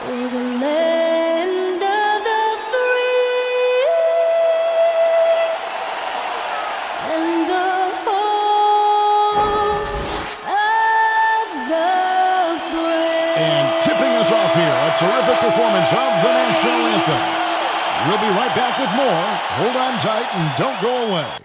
for the land of the free and the home of the brave. And tipping us off here, a terrific performance of the national anthem. We'll be right back with more. Hold on tight and don't go away.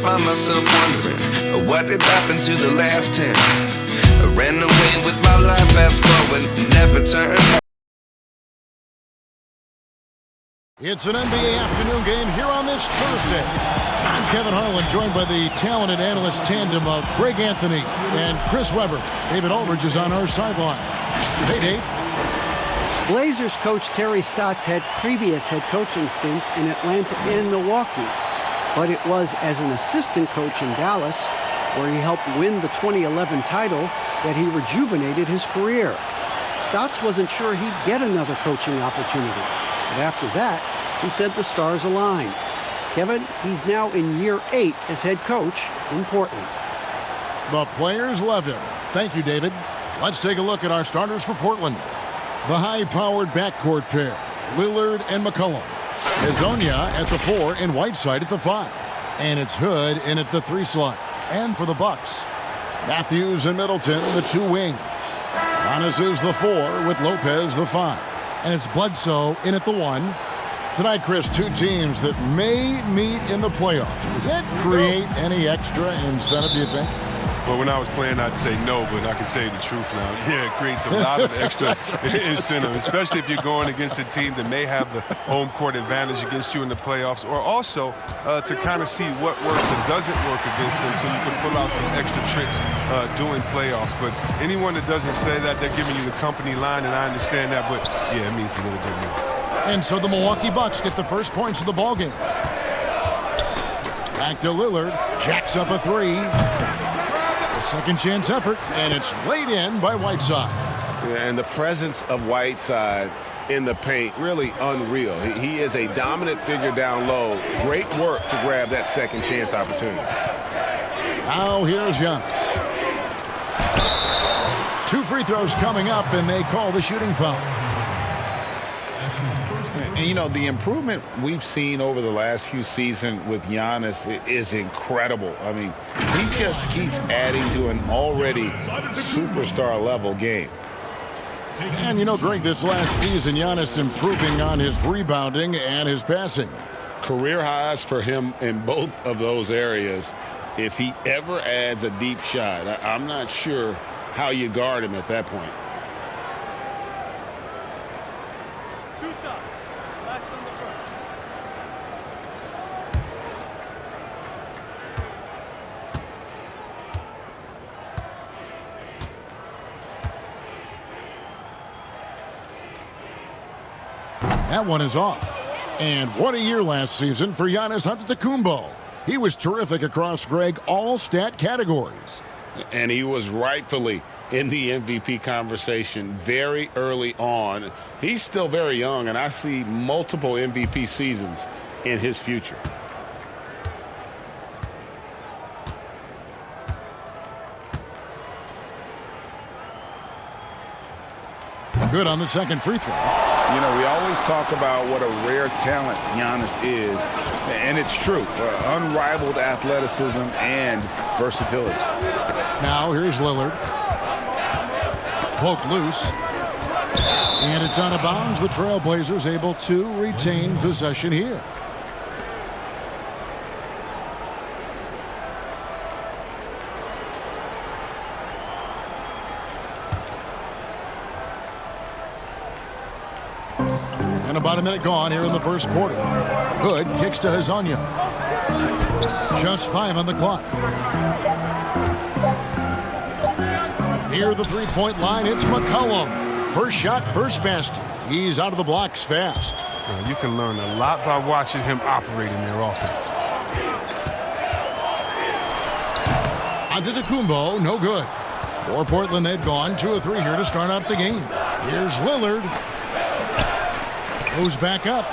Find myself wondering what did happen to the last 10. I ran away with my life, fast forward, never turned back. It's an NBA afternoon game here on this Thursday. I'm Kevin Harlan, joined by the talented analyst tandem of Greg Anthony and Chris Webber. David Aldridge is on our sideline. Hey, Dave. Blazers coach Terry Stotts had previous head coaching stints in Atlanta and Milwaukee. But it was as an assistant coach in Dallas, where he helped win the 2011 title, that he rejuvenated his career. Stotts wasn't sure he'd get another coaching opportunity. But after that, he said the stars aligned. Kevin, he's now in year 8 as head coach in Portland. The players love him. Thank you, David. Let's take a look at our starters for Portland. The high-powered backcourt pair, Lillard and McCollum. Hezonja at the 4 and Whiteside at the 5. And it's Hood in at the 3 slot. And for the Bucks, Matthews and Middleton, the 2 wings. Giannis is the 4 with Lopez the 5. And it's Bledsoe in at the 1. Tonight, Chris, 2 teams that may meet in the playoffs. Does that create any extra incentive, do you think? Well, when I was playing, I'd say no, but I can tell you the truth now. Yeah, it creates a lot of extra incentive, especially if you're going against a team that may have the home court advantage against you in the playoffs, or also to kind of see what works and doesn't work against them so you can pull out some extra tricks during playoffs. But anyone that doesn't say that, they're giving you the company line, and I understand that, but yeah, it means a little bit more. And so the Milwaukee Bucks get the first points of the ballgame. Back to Lillard, jacks up a 3. Second chance effort, and it's laid in by Whiteside. Yeah, and the presence of Whiteside in the paint, really unreal. He is a dominant figure down low. Great work to grab that second chance opportunity. Now here's Giannis. 2 free throws coming up, and they call the shooting foul. And, you know, the improvement we've seen over the last few seasons with Giannis is incredible. I mean, he just keeps adding to an already superstar-level game. And, you know, Greg, this last season, Giannis improving on his rebounding and his passing. Career highs for him in both of those areas. If he ever adds a deep shot, I'm not sure how you guard him at that point. That one is off. And what a year last season for Giannis Antetokounmpo. He was terrific across, Greg, all stat categories. And he was rightfully in the MVP conversation very early on. He's still very young, and I see multiple MVP seasons in his future. Good on the second free throw. You know, we always talk about what a rare talent Giannis is, and it's true. Unrivaled athleticism and versatility. Now here's Lillard. Poked loose. And it's out of bounds. The Trailblazers able to retain possession here. And about a minute gone here in the first quarter. Hood kicks to Hezonja. Just 5 on the clock. Near the three-point line, it's McCollum. First shot, first basket. He's out of the blocks fast. You can learn a lot by watching him operate in their offense. Antetokounmpo, no good. For Portland, they've gone 2 of 3 here to start out the game. Here's Lillard. Goes back up,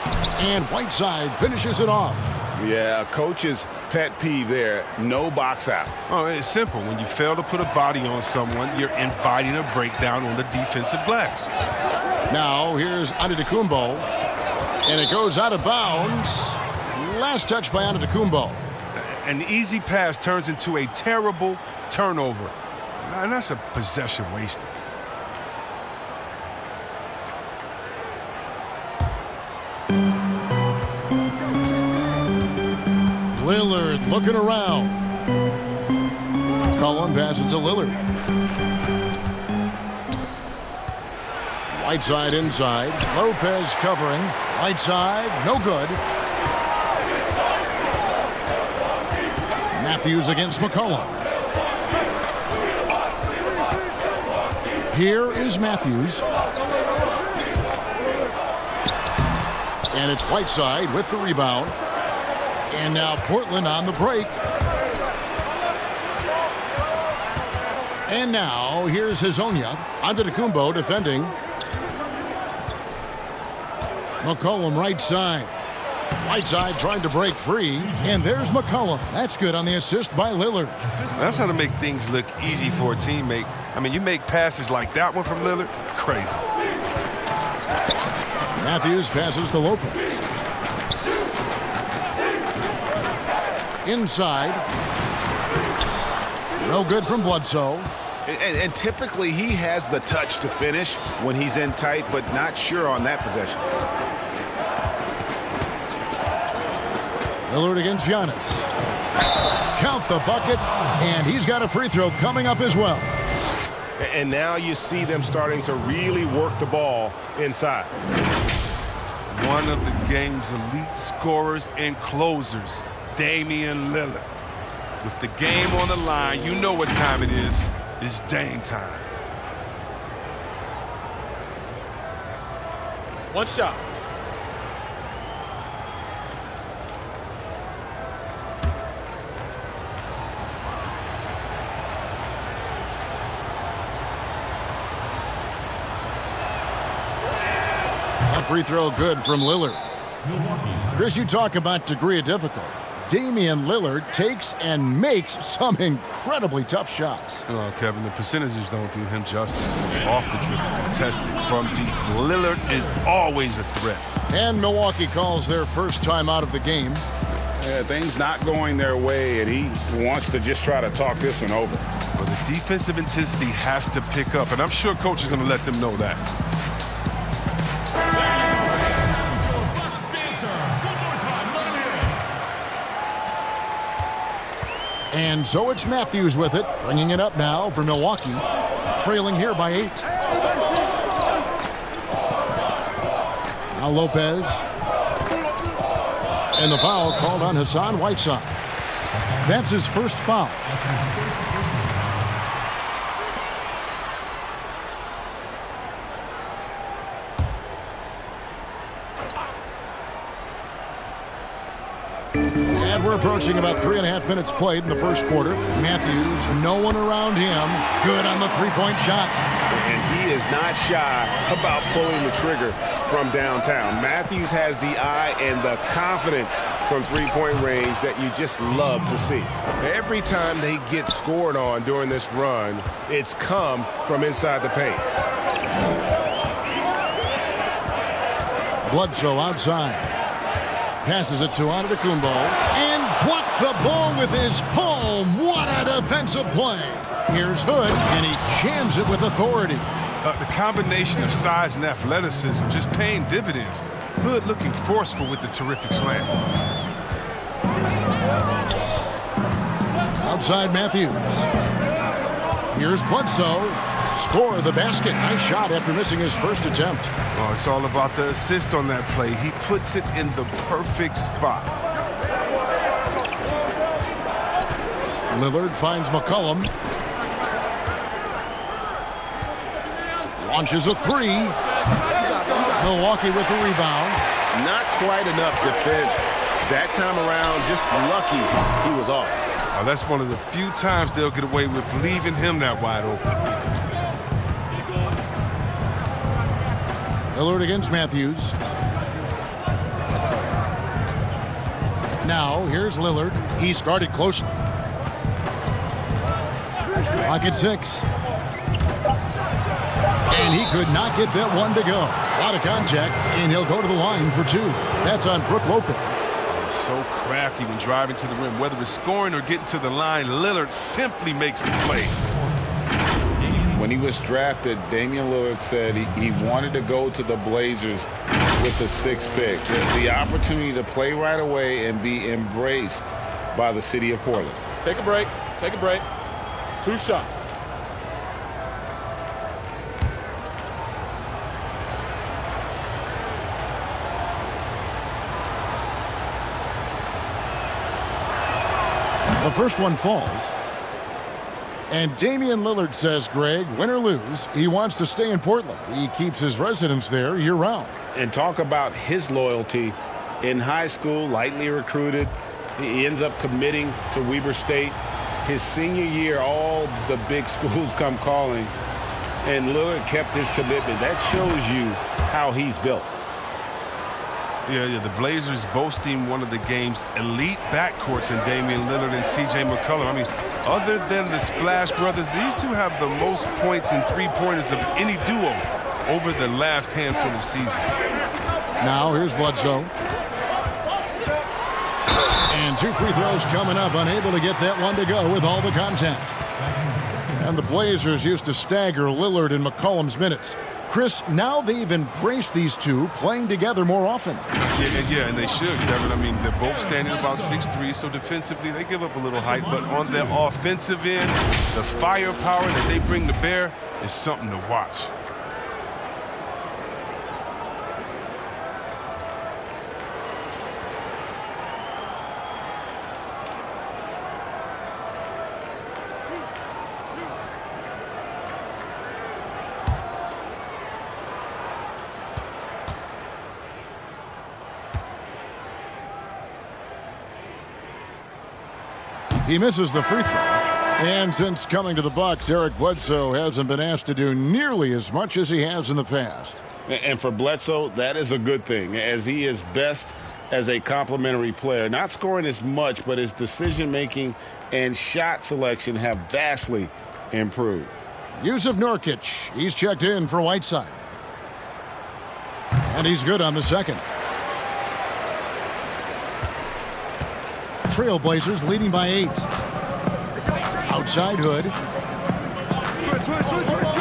and Whiteside finishes it off. Yeah, coach's pet peeve there, no box out. Oh, it's simple. When you fail to put a body on someone, you're inviting a breakdown on the defensive glass. Now, here's Antetokounmpo, and it goes out of bounds. Last touch by Antetokounmpo. An easy pass turns into a terrible turnover. And that's a possession wasted. Lillard looking around. Cullen passes to Lillard. Whiteside inside. Lopez covering. Whiteside, no good. Matthews against McCollum. Here is Matthews. And it's Whiteside with the rebound. And now Portland on the break. And now here's Hazonia. Antetokounmpo defending. McCollum right side. Whiteside trying to break free. And there's McCollum. That's good on the assist by Lillard. That's how to make things look easy for a teammate. I mean, you make passes like that one from Lillard, crazy. Matthews passes to Lopez. Inside. No good from Bledsoe. And typically he has the touch to finish when he's in tight, but not sure on that possession. Lillard against Giannis. Count the bucket, and he's got a free throw coming up as well. And now you see them starting to really work the ball inside. One of the game's elite scorers and closers, Damian Lillard. With the game on the line, you know what time it is. It's Dame time. One shot. A free throw good from Lillard. Chris, you talk about degree of difficulty. Damian Lillard takes and makes some incredibly tough shots. Oh, Kevin, the percentages don't do him justice. Off the dribble, contested, from deep. Lillard is always a threat. And Milwaukee calls their first time out of the game. Yeah, things not going their way, and he wants to just try to talk this one over. Well, the defensive intensity has to pick up, and I'm sure coach is going to let them know that. And so it's Matthews with it, bringing it up now for Milwaukee, trailing here by 8. Now Lopez. And the foul called on Hassan Whiteside. That's his first foul. And we're approaching about 3.5 minutes played in the first quarter. Matthews, no one around him. Good on the three-point shot. And he is not shy about pulling the trigger from downtown. Matthews has the eye and the confidence from three-point range that you just love to see. Every time they get scored on during this run, it's come from inside the paint. Bledsoe outside. Passes it to Antetokounmpo and blocked the ball with his palm. What a defensive play. Here's Hood, and he jams it with authority. The combination of size and athleticism just paying dividends. Hood looking forceful with the terrific slam. Outside Matthews. Here's Bledsoe. Score the basket. Nice shot after missing his first attempt. Oh, it's all about the assist on that play. He puts it in the perfect spot. Lillard finds McCollum. Launches a three. Milwaukee with the rebound. Not quite enough defense. That time around, just lucky he was off. That's one of the few times they'll get away with leaving him that wide open. Lillard against Matthews. Now, here's Lillard. He's guarded closely. Clock at 6. And he could not get that one to go. A lot of contact, and he'll go to the line for 2. That's on Brook Lopez. So crafty when driving to the rim. Whether it's scoring or getting to the line, Lillard simply makes the play. When he was drafted, Damian Lillard said he wanted to go to the Blazers with the 6th pick. The opportunity to play right away and be embraced by the city of Portland. Take a break. Take a break. 2 shots. The first one falls. And Damian Lillard says, Greg, win or lose, he wants to stay in Portland. He keeps his residence there year-round. And talk about his loyalty. In high school, lightly recruited, he ends up committing to Weber State. His senior year, all the big schools come calling, and Lillard kept his commitment. That shows you how he's built. Yeah, the Blazers boasting one of the game's elite backcourts in Damian Lillard and C.J. McCollum. I mean, other than the Splash Brothers, these two have the most points and three-pointers of any duo over the last handful of seasons. Now, here's Bledsoe. And 2 free throws coming up, unable to get that one to go with all the contact. And the Blazers used to stagger Lillard and McCollum's minutes. Chris, now they've embraced these two playing together more often. Yeah, and they should, Kevin. I mean, they're both standing about 6'3", so defensively they give up a little height. But on the offensive end, the firepower that they bring to bear is something to watch. He misses the free throw. And since coming to the Bucks, Eric Bledsoe hasn't been asked to do nearly as much as he has in the past. And for Bledsoe, that is a good thing, as he is best as a complementary player. Not scoring as much, but his decision-making and shot selection have vastly improved. Yusuf Nurkic, he's checked in for Whiteside. And he's good on the second. Trailblazers leading by 8. Outside Hood.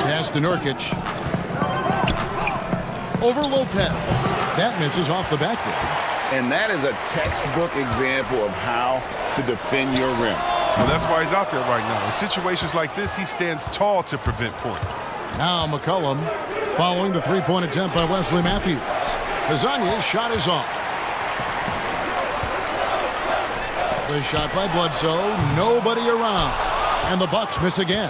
Pass to Nurkic. Over Lopez. That misses off the backboard. And that is a textbook example of how to defend your rim. Well, that's why he's out there right now. In situations like this, he stands tall to prevent points. Now McCollum following the three-point attempt by Wesley Matthews. Kazanya's shot is off. The shot by Bledsoe, nobody around. And the Bucks miss again.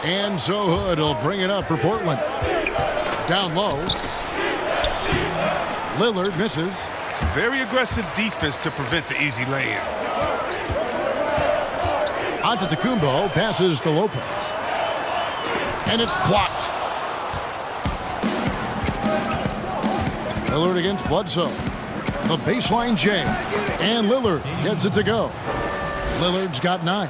And so Hood will bring it up for Portland. Down low. Lillard misses. Some very aggressive defense to prevent the easy lay-in. Antetokounmpo passes to Lopez. And it's blocked. Lillard against Bledsoe. The baseline J. And Lillard gets it to go. Lillard's got 9.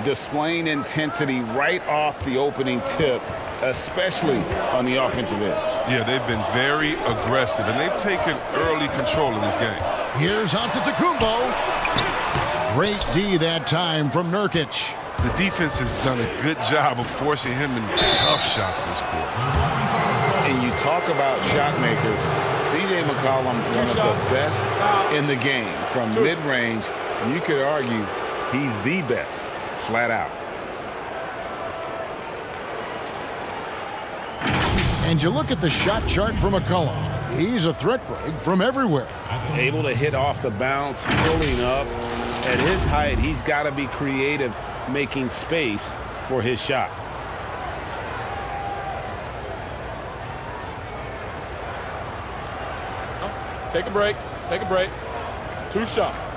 Displaying intensity right off the opening tip, especially on the offensive end. Yeah, they've been very aggressive, and they've taken early control of this game. Here's Antetokounmpo. Great D that time from Nurkic. The defense has done a good job of forcing him into tough shots this quarter. And you talk about shot makers. C.J. McCollum's one of the best in the game from mid-range. You could argue he's the best, flat out. And you look at the shot chart for McCollum. He's a threat break from everywhere. Able to hit off the bounce, pulling up. At his height, he's got to be creative, making space for his shot. Take a break. Take a break. 2 shots.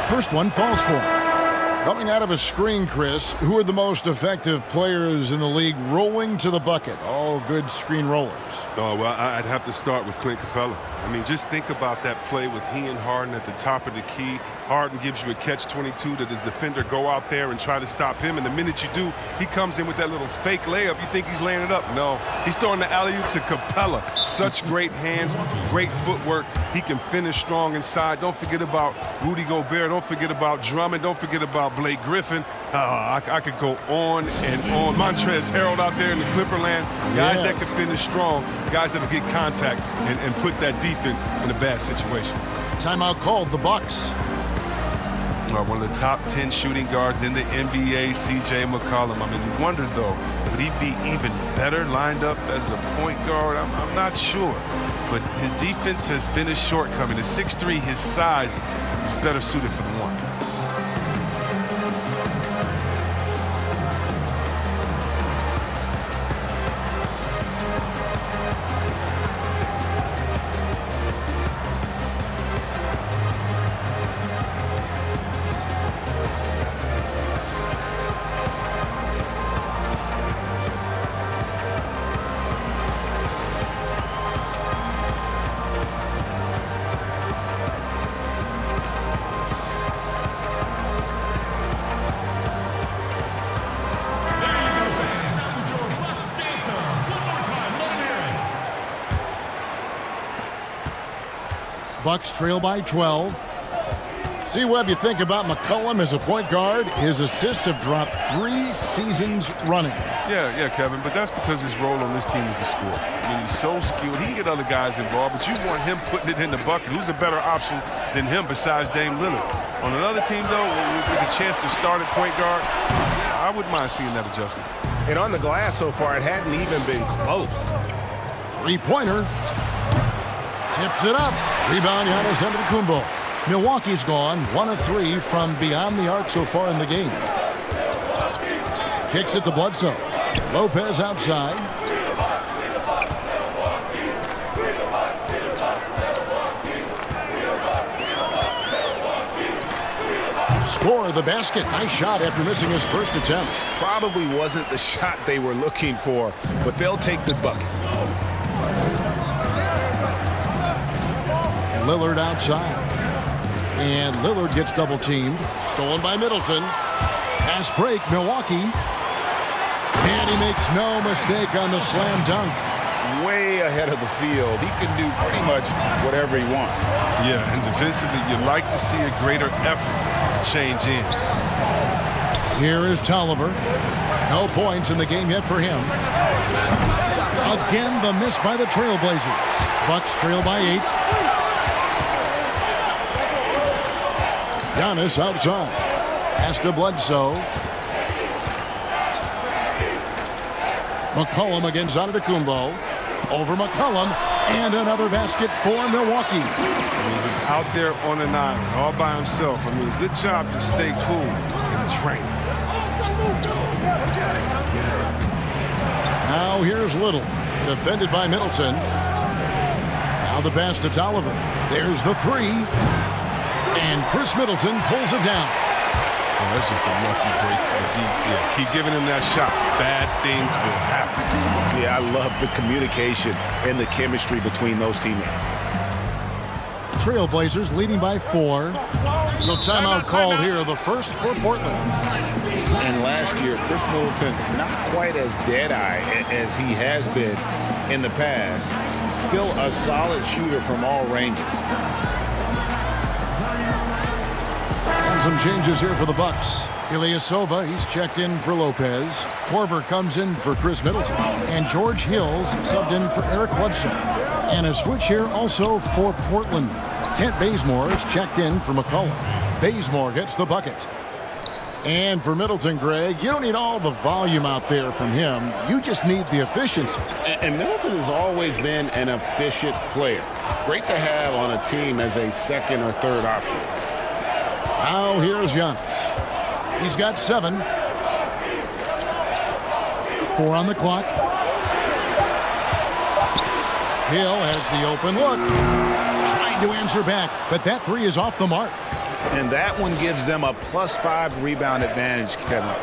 First one falls for him. Coming out of a screen, Chris, who are the most effective players in the league rolling to the bucket? All good screen rollers. Oh, well, I'd have to start with Clint Capella. I mean, just think about that play with he and Harden at the top of the key. Harden gives you a catch-22 that his defender go out there and try to stop him. And the minute you do, he comes in with that little fake layup. You think he's laying it up. No, he's throwing the alley-oop to Capella. Such great hands, great footwork. He can finish strong inside. Don't forget about Rudy Gobert. Don't forget about Drummond. Don't forget about Blake Griffin. I could go on and on. Montrezl Harrell out there in the Clipperland. Guys that can finish strong. Guys that will get contact and put that defense in a bad situation. Timeout called, the Bucks. One of the top 10 shooting guards in the NBA, C.J. McCollum. I mean, you wonder, though, would he be even better lined up as a point guard? I'm not sure. But his defense has been his shortcoming. His 6'3", his size, is better suited for the one. Bucks trail by 12. See, Webb, you think about McCollum as a point guard. His assists have dropped 3 seasons running. Yeah, Kevin, but that's because his role on this team is to score. I mean, he's so skilled. He can get other guys involved, but you want him putting it in the bucket. Who's a better option than him besides Dame Lillard? On another team, though, with a chance to start at point guard, I wouldn't mind seeing that adjustment. And on the glass so far, it hadn't even been close. Three-pointer. Tips it up. Rebound, Giannis Antetokounmpo. Milwaukee's gone 1 of 3 from beyond the arc so far in the game. Kicks it to Bledsoe. Lopez outside. Score the basket. Nice shot after missing his first attempt. Probably wasn't the shot they were looking for, but they'll take the bucket. Lillard outside. And Lillard gets double-teamed. Stolen by Middleton. Fast break, Milwaukee. And he makes no mistake on the slam dunk. Way ahead of the field. He can do pretty much whatever he wants. Yeah, and defensively, you like to see a greater effort to change ends. Here is Tolliver. No points in the game yet for him. Again, the miss by the Trailblazers. Bucks trail by 8. Giannis outside. Pass to Bledsoe. McCollum against Antetokounmpo. Over McCollum. And another basket for Milwaukee. I mean, he's out there on an island all by himself. I mean, good job to stay cool and train. Now here's Little. Defended by Middleton. Now the pass to Tolliver. There's the 3. And Chris Middleton pulls it down. Oh, that's just a lucky break for the deep. Yeah, keep giving him that shot. Bad things will happen. Yeah, I love the communication and the chemistry between those teammates. Trailblazers leading by 4. So timeout called here, the first for Portland. And last year, Chris Middleton, not quite as dead-eye as he has been in the past. Still a solid shooter from all ranges. Some changes here for the Bucks. Ilyasova, he's checked in for Lopez. Korver comes in for Chris Middleton. And George Hills subbed in for Eric Bledsoe. And a switch here also for Portland. Kent Bazemore is checked in for McCollum. Bazemore gets the bucket. And for Middleton, Greg, you don't need all the volume out there from him. You just need the efficiency. And Middleton has always been an efficient player. Great to have on a team as a second or third option. Now here's Giannis. He's got 7. 4 on the clock. Hill has the open look. Trying to answer back, but that 3 is off the mark. And that one gives them a +5 rebound advantage, Kevin.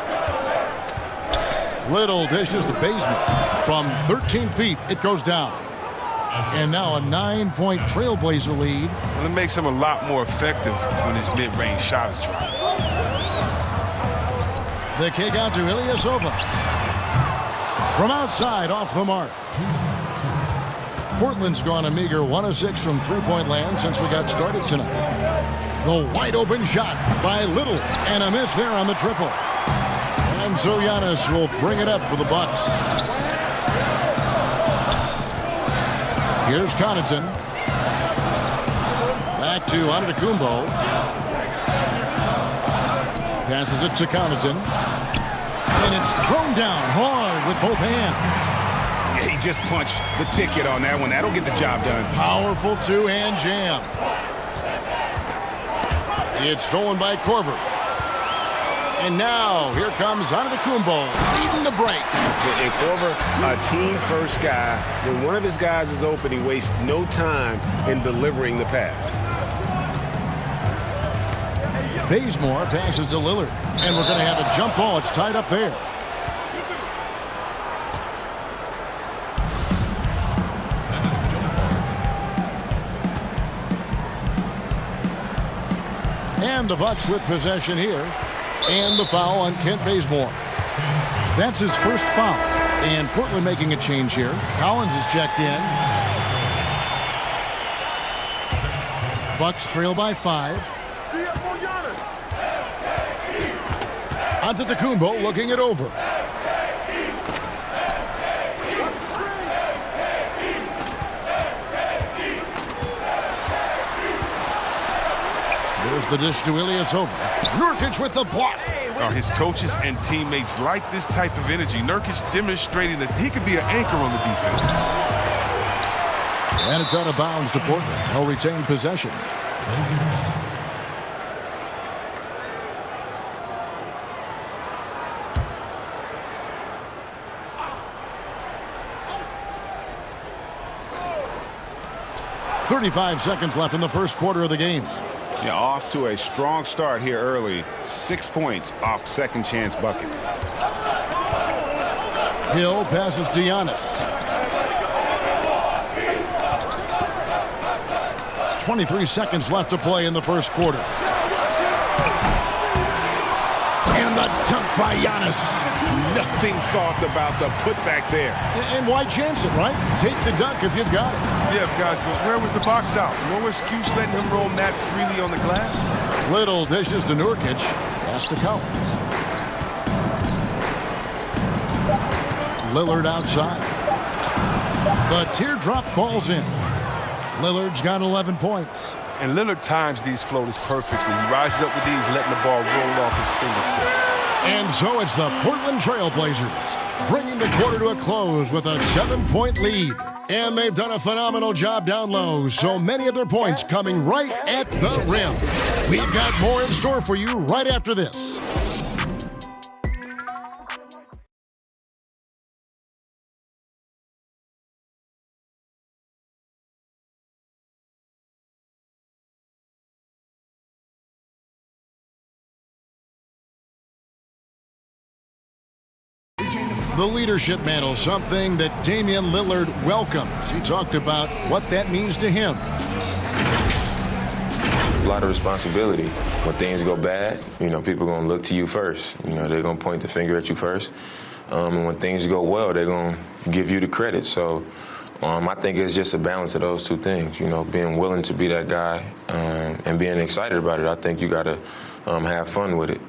Little dishes to Bazemore. From 13 feet, it goes down. And now a 9-point Trailblazer lead. Well, it makes him a lot more effective when his mid-range shot is dropped. The kick out to Ilyasova. From outside, off the mark. Portland's gone a meager 1 of 6 from three-point land since we got started tonight. The wide-open shot by Little, and a miss there on the triple. And so Giannis will bring it up for the Bucks. Here's Connaughton. Back to Antetokounmpo. Passes it to Connaughton. And it's thrown down hard with both hands. Yeah, he just punched the ticket on that one. That'll get the job done. Powerful two-hand jam. It's stolen by Korver. And now, here comes Antetokounmpo leading the break. And Korver, a team-first guy. When one of his guys is open, he wastes no time in delivering the pass. Bazemore passes to Lillard. And we're going to have a jump ball. It's tied up there. And the Bucks with possession here. And the foul on Kent Bazemore. That's his first foul. And Portland making a change here. Collins is checked in. Bucks trail by 5. Antetokounmpo looking it over. There's the dish to Ilyasova. Nurkic with the block. His coaches and teammates like this type of energy. Nurkic demonstrating that he could be an anchor on the defense. And it's out of bounds to Portland. He'll retain possession. .35 seconds left in the first quarter of the game. Yeah, off to a strong start here early. 6 points off second chance buckets. Hill passes to Giannis. 23 seconds left to play in the first quarter. And the dunk by Giannis. Nothing soft about the putback there. And why chance it, right? Take the dunk if you've got it. Yeah, guys, but where was the box out? No excuse letting him roam that freely on the glass. Little dishes to Nurkic. Pass to Collins. Lillard outside. The teardrop falls in. Lillard's got 11 points. And Lillard times these floaters perfectly. He rises up with these, letting the ball roll off his fingertips. And so it's the Portland Trailblazers bringing the quarter to a close with a 7-point lead. And they've done a phenomenal job down low, so many of their points coming right at the rim. We've got more in store for you right after this. The leadership mantle, something that Damian Lillard welcomes. He talked about what that means to him. A lot of responsibility. When things go bad, people are going to look to you first. They're going to point the finger at you first. And when things go well, they're going to give you the credit. So I think it's just a balance of those two things, being willing to be that guy and being excited about it. I think you got to have fun with it.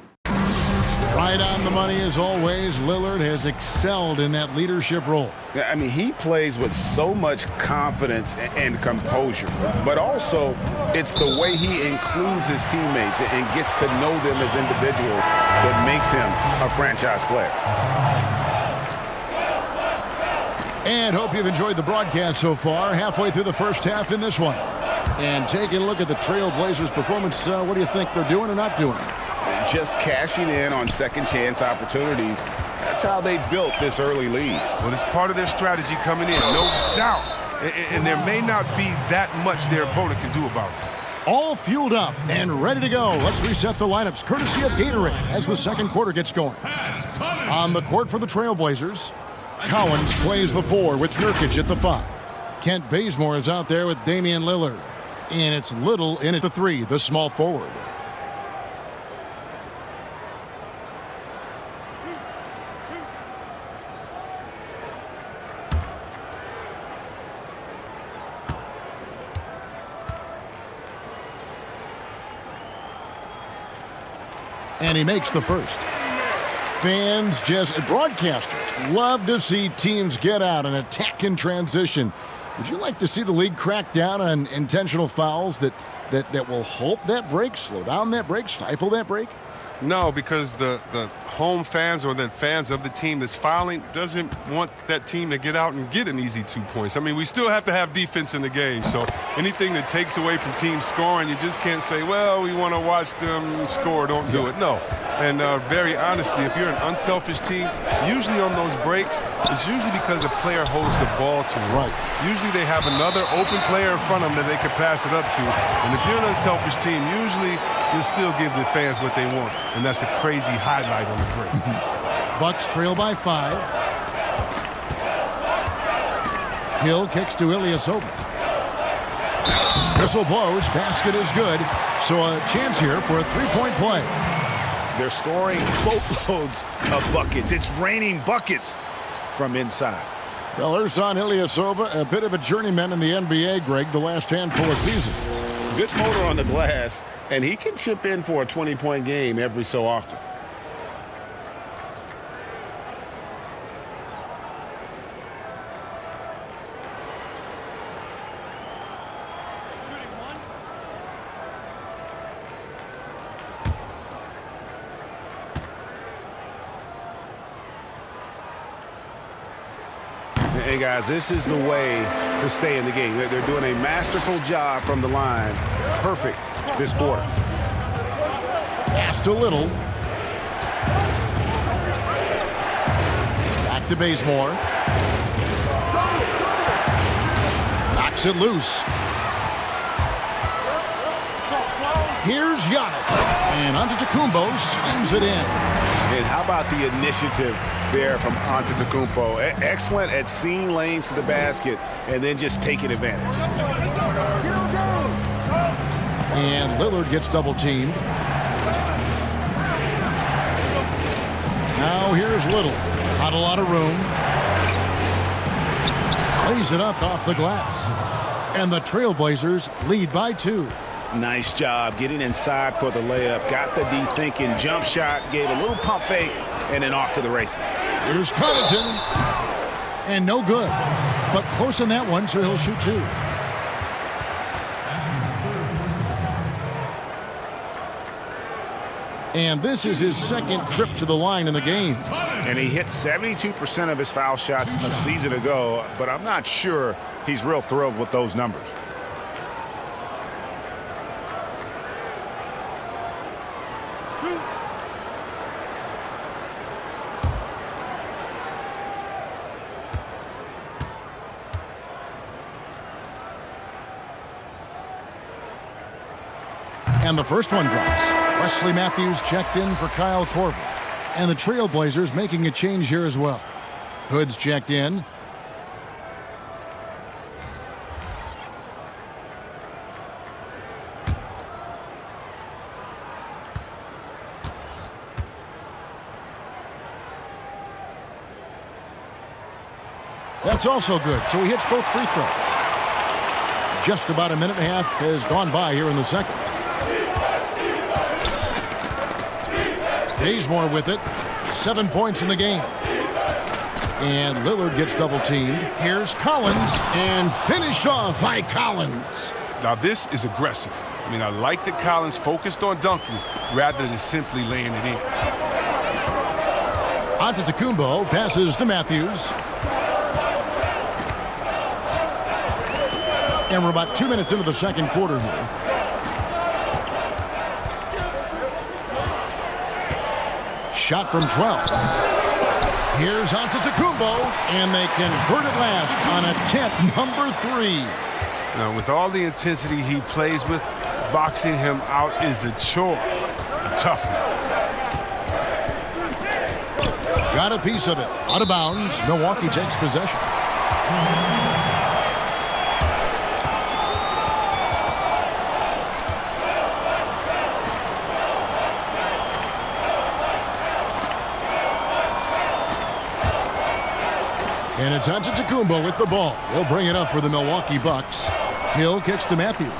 Right on the money as always. Lillard has excelled in that leadership role. Yeah, I mean, he plays with so much confidence and composure, but also it's the way he includes his teammates and gets to know them as individuals that makes him a franchise player. And hope you've enjoyed the broadcast so far. Halfway through the first half in this one. And taking a look at the Trailblazers' performance, what do you think they're doing or not doing? just cashing in on second chance opportunities. That's how they built this early lead. Well, it's part of their strategy coming in, no doubt. And there may not be that much their opponent can do about it. All fueled up and ready to go. Let's reset the lineups courtesy of Gatorade as the second quarter gets going. On the court for the Trailblazers, Collins plays the 4 with Nurkic at the 5. Kent Bazemore is out there with Damian Lillard. And it's Little in at the 3, the small forward. And he makes the first. Fans, broadcasters love to see teams get out and attack in transition. Would you like to see the league crack down on intentional fouls that will halt that break, slow down that break, stifle that break? No, because the home fans or the fans of the team that's fouling doesn't want that team to get out and get an easy 2 points. I mean, we still have to have defense in the game. So anything that takes away from teams scoring, you just can't say, well, we want to watch them score. Don't do it. No. And very honestly, if you're an unselfish team, usually on those breaks, it's usually because a player holds the ball too right. Usually they have another open player in front of them that they can pass it up to. And if you're an unselfish team, usually you'll still give the fans what they want. And that's a crazy highlight on the break. Bucks trail by 5. Hill kicks to Ilyasova. Whistle blows. Basket is good. So a chance here for a three-point play. They're scoring boatloads of buckets. It's raining buckets from inside. Well, Ersan Ilyasova, a bit of a journeyman in the NBA, Greg, the last handful of seasons. Good motor on the glass, and he can chip in for a 20-point game every so often. Hey, guys, this is the way to stay in the game. They're doing a masterful job from the line. Perfect this quarter. Pass to Little. Back to Bazemore. Knocks it loose. Here's Giannis. And Antetokounmpo slams it in. And how about the initiative there from Antetokounmpo? Excellent at seeing lanes to the basket and then just taking advantage. And Lillard gets double-teamed. Now here's Little. Not a lot of room. Lays it up off the glass. And the Trailblazers lead by 2. Nice job getting inside for the layup. Got the D thinking jump shot, gave a little pump fake, and then off to the races. Here's Connaughton. And no good. But close on that one, so he'll shoot 2. And this is his second trip to the line in the game. And he hit 72% of his foul shots a season ago, but I'm not sure he's real thrilled with those numbers. And the first one drops. Wesley Matthews checked in for Kyle Korver. And the Trailblazers making a change here as well. Hood's checked in. That's also good, so he hits both free throws. Just about a minute and a half has gone by here in the second. Bazemore with it. 7 points in the game. And Lillard gets double-teamed. Here's Collins, and finished off by Collins. Now, this is aggressive. I mean, I like that Collins focused on dunking rather than simply laying it in. Antetokounmpo passes to Matthews. And we're about 2 minutes into the second quarter here. shot from 12. Here's Antetokounmpo, and they convert it last on attempt number 3. Now, with all the intensity he plays with, boxing him out is a chore. A tough one. Got a piece of it. Out of bounds. Milwaukee takes possession. And it's Antetokounmpo with the ball. He'll bring it up for the Milwaukee Bucks. Hill kicks to Matthews.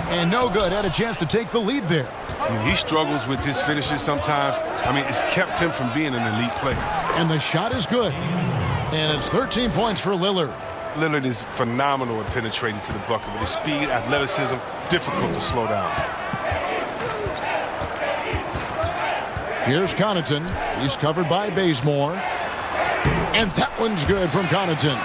And no good. Had a chance to take the lead there. I mean, he struggles with his finishes sometimes. I mean, it's kept him from being an elite player. And the shot is good. And it's 13 points for Lillard. Lillard is phenomenal at penetrating to the bucket with his speed, athleticism, difficult to slow down. Here's Connaughton. He's covered by Bazemore. And that one's good from Connaughton.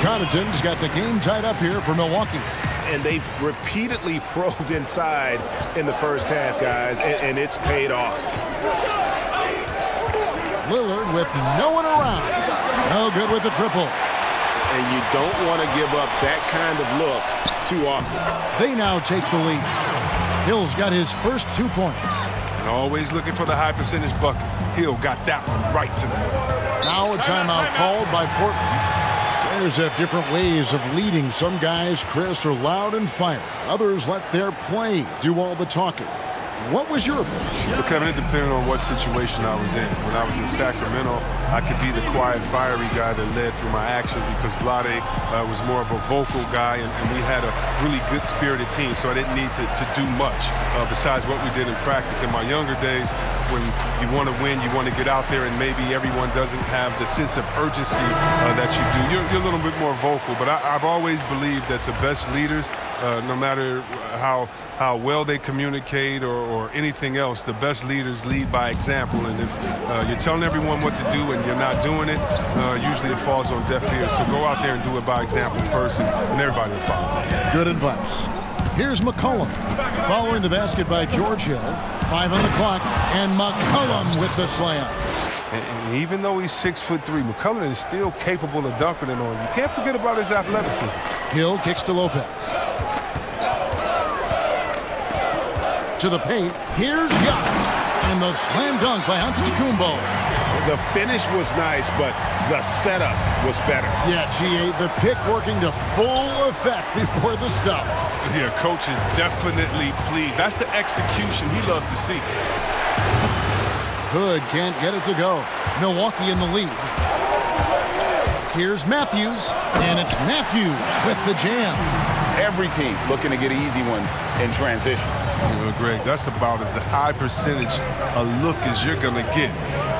Connaughton's got the game tied up here for Milwaukee. And they've repeatedly probed inside in the first half, guys, and it's paid off. Lillard with no one around. No good with the triple. And you don't want to give up that kind of look too often. They now take the lead. Hill's got his first 2 points. And always looking for the high percentage bucket. Hill got that one right to the middle. Now a timeout called by Portland. Players have different ways of leading. Some guys, Chris, are loud and fiery. Others let their play do all the talking. What was your approach? Well, Kevin, it depended on what situation I was in. When I was in Sacramento, I could be the quiet, fiery guy that led through my actions because Vlade was more of a vocal guy, and we had a really good spirited team, so I didn't need to do much besides what we did in practice. In my younger days, when you want to win, you want to get out there, and maybe everyone doesn't have the sense of urgency that you do. You're a little bit more vocal, but I've always believed that the best leaders, no matter how well they communicate or anything else, the best leaders lead by example. And if you're telling everyone what to do and you're not doing it, usually it falls on deaf ears. So go out there and do it by example first, and everybody will follow. Good advice. Here's McCollum. Following the basket by George Hill. 5 on the clock, and McCollum with the slam. And even though he's 6'3", McCollum is still capable of dunking it on you. You can't forget about his athleticism. Hill kicks to Lopez. To the paint. Here's Giannis. And the slam dunk by Antetokounmpo. The finish was nice, but the setup was better. Yeah, GA, the pick working to full effect before the stuff. Yeah, coach is definitely pleased. That's the execution he loves to see. Hood can't get it to go. Milwaukee in the lead. Here's Matthews, and it's Matthews with the jam. Every team looking to get easy ones in transition. You know, Greg, that's about as high percentage a look as you're going to get.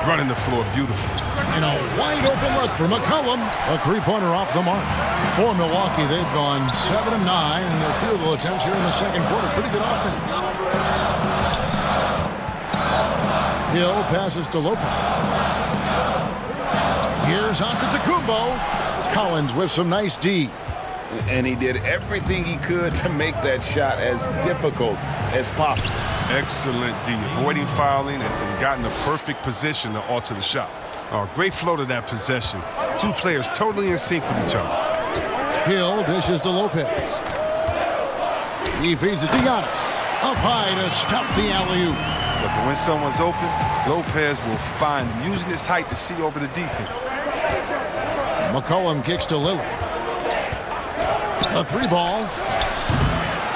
Running the floor beautiful. And a wide open look for McCollum. A three-pointer off the mark. For Milwaukee, they've gone 7 of 9 in their field goal attempts here in the second quarter. Pretty good offense. Hill passes to Lopez. Here's Antetokounmpo. Collins with some nice D. And he did everything he could to make that shot as difficult as possible. Excellent D, avoiding fouling and got in the perfect position to alter the shot. Oh, great flow to that possession. Two players totally in sync with each other. Hill dishes to Lopez. He feeds it to Giannis. Up high to stuff the alley-oop. Look, when someone's open, Lopez will find him, using his height to see over the defense. McCollum kicks to Lillard. A three ball.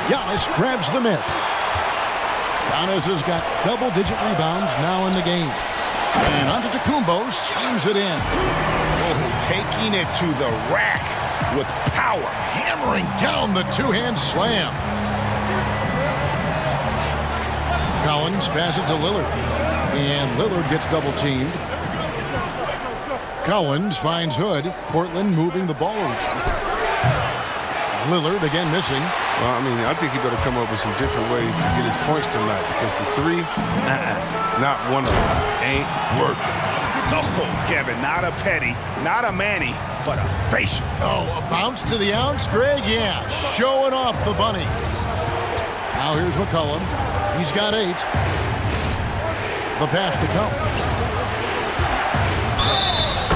Giannis grabs the miss. Giannis has got double-digit rebounds now in the game. And Antetokounmpo slams it in. Oh, taking it to the rack with power. Hammering down the two-hand slam. Collins passes it to Lillard. And Lillard gets double-teamed. Collins finds Hood. Portland moving the ball around. Lillard again missing. Well, I mean, I think he better come up with some different ways to get his points tonight because the three, not one of them, ain't working. Oh, Kevin, not a petty, not a Manny, but a facial. Oh, a bounce to the ounce, Greg? Yeah, showing off the bunnies. Now here's McCollum. He's got 8. The pass to Collins.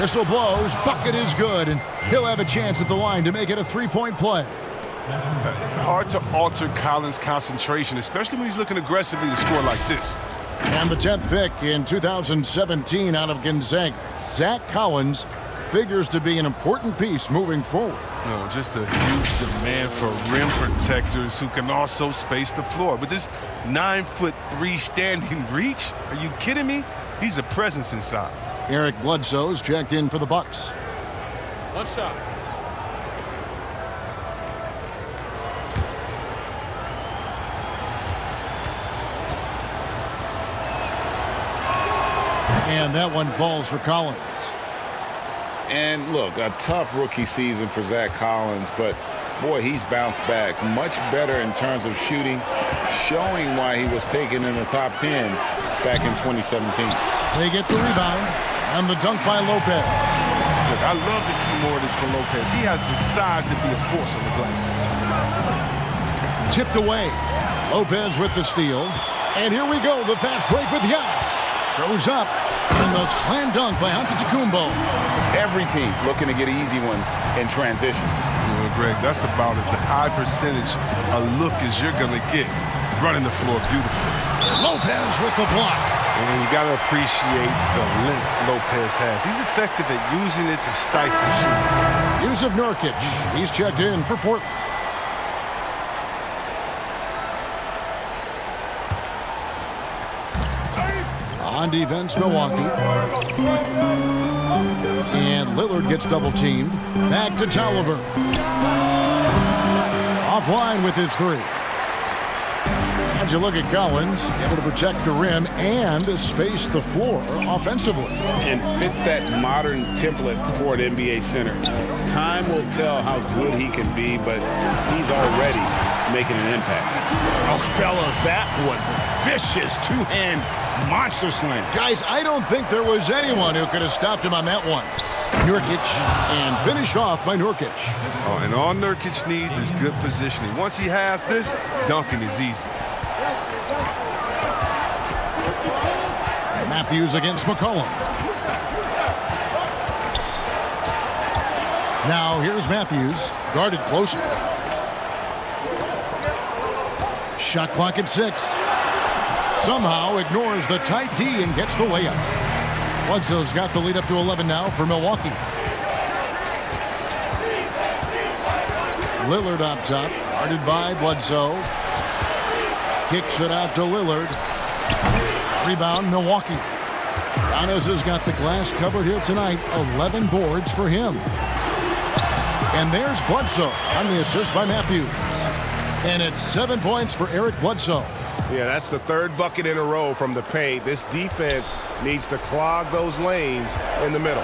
Whistle blows. Bucket is good, and he'll have a chance at the line to make it a 3-point play. Hard to alter Collins' concentration, especially when he's looking aggressively to score like this. And the 10th pick in 2017 out of Gonzaga, Zach Collins, figures to be an important piece moving forward. No, just a huge demand for rim protectors who can also space the floor. But this 9'3" standing reach, are you kidding me? He's a presence inside. Eric Bledsoe's checked in for the Bucks. One shot. And that one falls for Collins. And look, a tough rookie season for Zach Collins, but boy, he's bounced back much better in terms of shooting, showing why he was taken in the top 10 back in 2017. They get the rebound and the dunk by Lopez. Look, I love to see more of this from Lopez. He has the size to be a force on the glass. Tipped away. Lopez with the steal. And here we go, the fast break with Giannis. Goes up, and the slam dunk by Antetokounmpo. Every team looking to get easy ones in transition. Well, Greg, that's about as high percentage a look as you're going to get. Running the floor beautifully. Lopez with the block. And you got to appreciate the length Lopez has. He's effective at using it to stifle shooting. Yusuf Nurkic, he's checked in for Portland. On defense, Milwaukee. And Lillard gets double-teamed. Back to Tolliver. Offline with his 3. And you look at Collins, able to protect the rim and space the floor offensively. And fits that modern template for an NBA center. Time will tell how good he can be, but he's already making an impact. Oh, fellas, that was vicious two-hand monster slam. Guys, I don't think there was anyone who could have stopped him on that one. Nurkic, and finished off by Nurkic. Oh, and all Nurkic needs is good positioning. Once he has this, dunking is easy. Matthews against McCollum. Now here's Matthews, guarded closer. Shot clock at 6. Somehow ignores the tight D and gets the layup. Bledsoe's got the lead up to 11 now for Milwaukee. Lillard up top, guarded by Bledsoe. Kicks it out to Lillard. Rebound, Milwaukee. Giannis has got the glass covered here tonight. 11 boards for him. And there's Bledsoe on the assist by Matthews. And it's 7 points for Eric Bledsoe. Yeah, that's the 3rd bucket in a row from the paint. This defense needs to clog those lanes in the middle.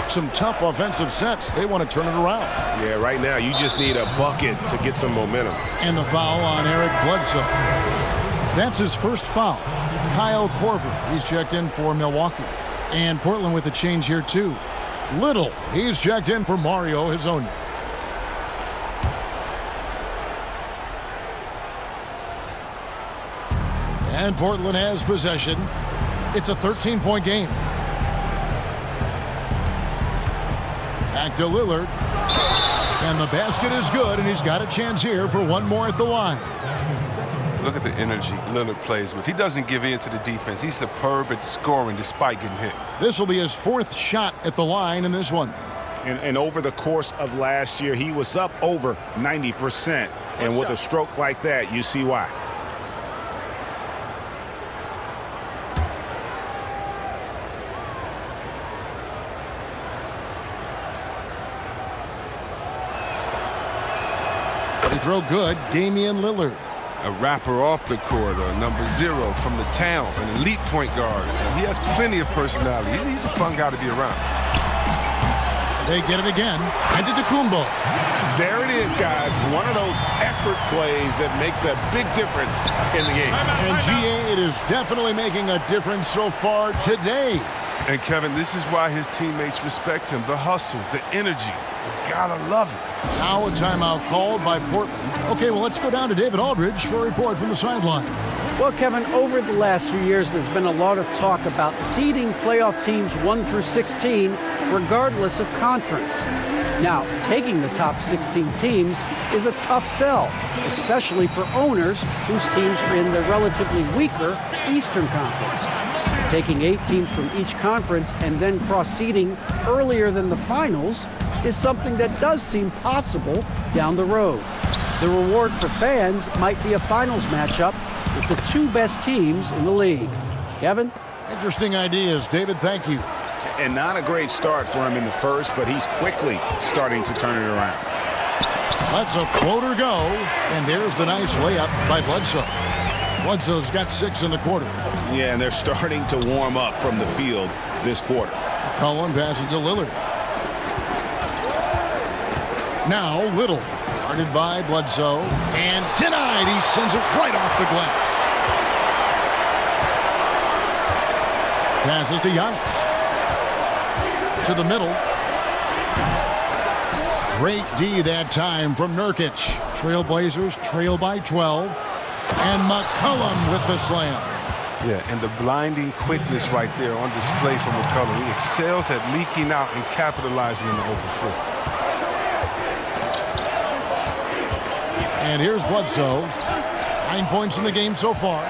Some tough offensive sets. They want to turn it around. Yeah, right now you just need a bucket to get some momentum. And the foul on Eric Bledsoe. That's his first foul. Kyle Korver, he's checked in for Milwaukee. And Portland with a change here too. Little, he's checked in for Mario Hezonja. And Portland has possession. It's a 13-point game. Back to Lillard. And the basket is good, and he's got a chance here for one more at the line. Look at the energy Lillard plays with. He doesn't give in to the defense. He's superb at scoring despite getting hit. This will be his 4th shot at the line in this one. And over the course of last year, he was up over 90%. And with a stroke like that, you see why. They throw good, Damian Lillard. A rapper off the court, number 0 from the town, an elite point guard. He has plenty of personality. He's a fun guy to be around. They get it again. Antetokounmpo. There it is, guys. One of those effort plays that makes a big difference in the game. And GA, it is definitely making a difference so far today. And Kevin, this is why his teammates respect him. The hustle, the energy. Gotta love it. Now a timeout called by Portland. Okay, well, let's go down to David Aldridge for a report from the sideline. Well, Kevin, over the last few years, there's been a lot of talk about seeding playoff teams 1 through 16, regardless of conference. Now, taking the top 16 teams is a tough sell, especially for owners whose teams are in the relatively weaker Eastern Conference. Taking 8 teams from each conference and then cross-seeding earlier than the finals is something that does seem possible down the road. The reward for fans might be a finals matchup with the 2 best teams in the league. Kevin? Interesting ideas, David. Thank you. And not a great start for him in the first, but he's quickly starting to turn it around. Lets a floater go, and there's the nice layup by Bledsoe. Bledsoe's got 6 in the quarter. Yeah, and they're starting to warm up from the field this quarter. Cullen passes to Lillard. Now Little, guarded by Bledsoe, and denied. He sends it right off the glass. Passes to Giannis. To the middle. Great D that time from Nurkic. Trailblazers trail by 12. And McCollum with the slam. Yeah, and the blinding quickness right there on display from McCollum. He excels at leaking out and capitalizing in the open floor. And here's Bledsoe. 9 points in the game so far.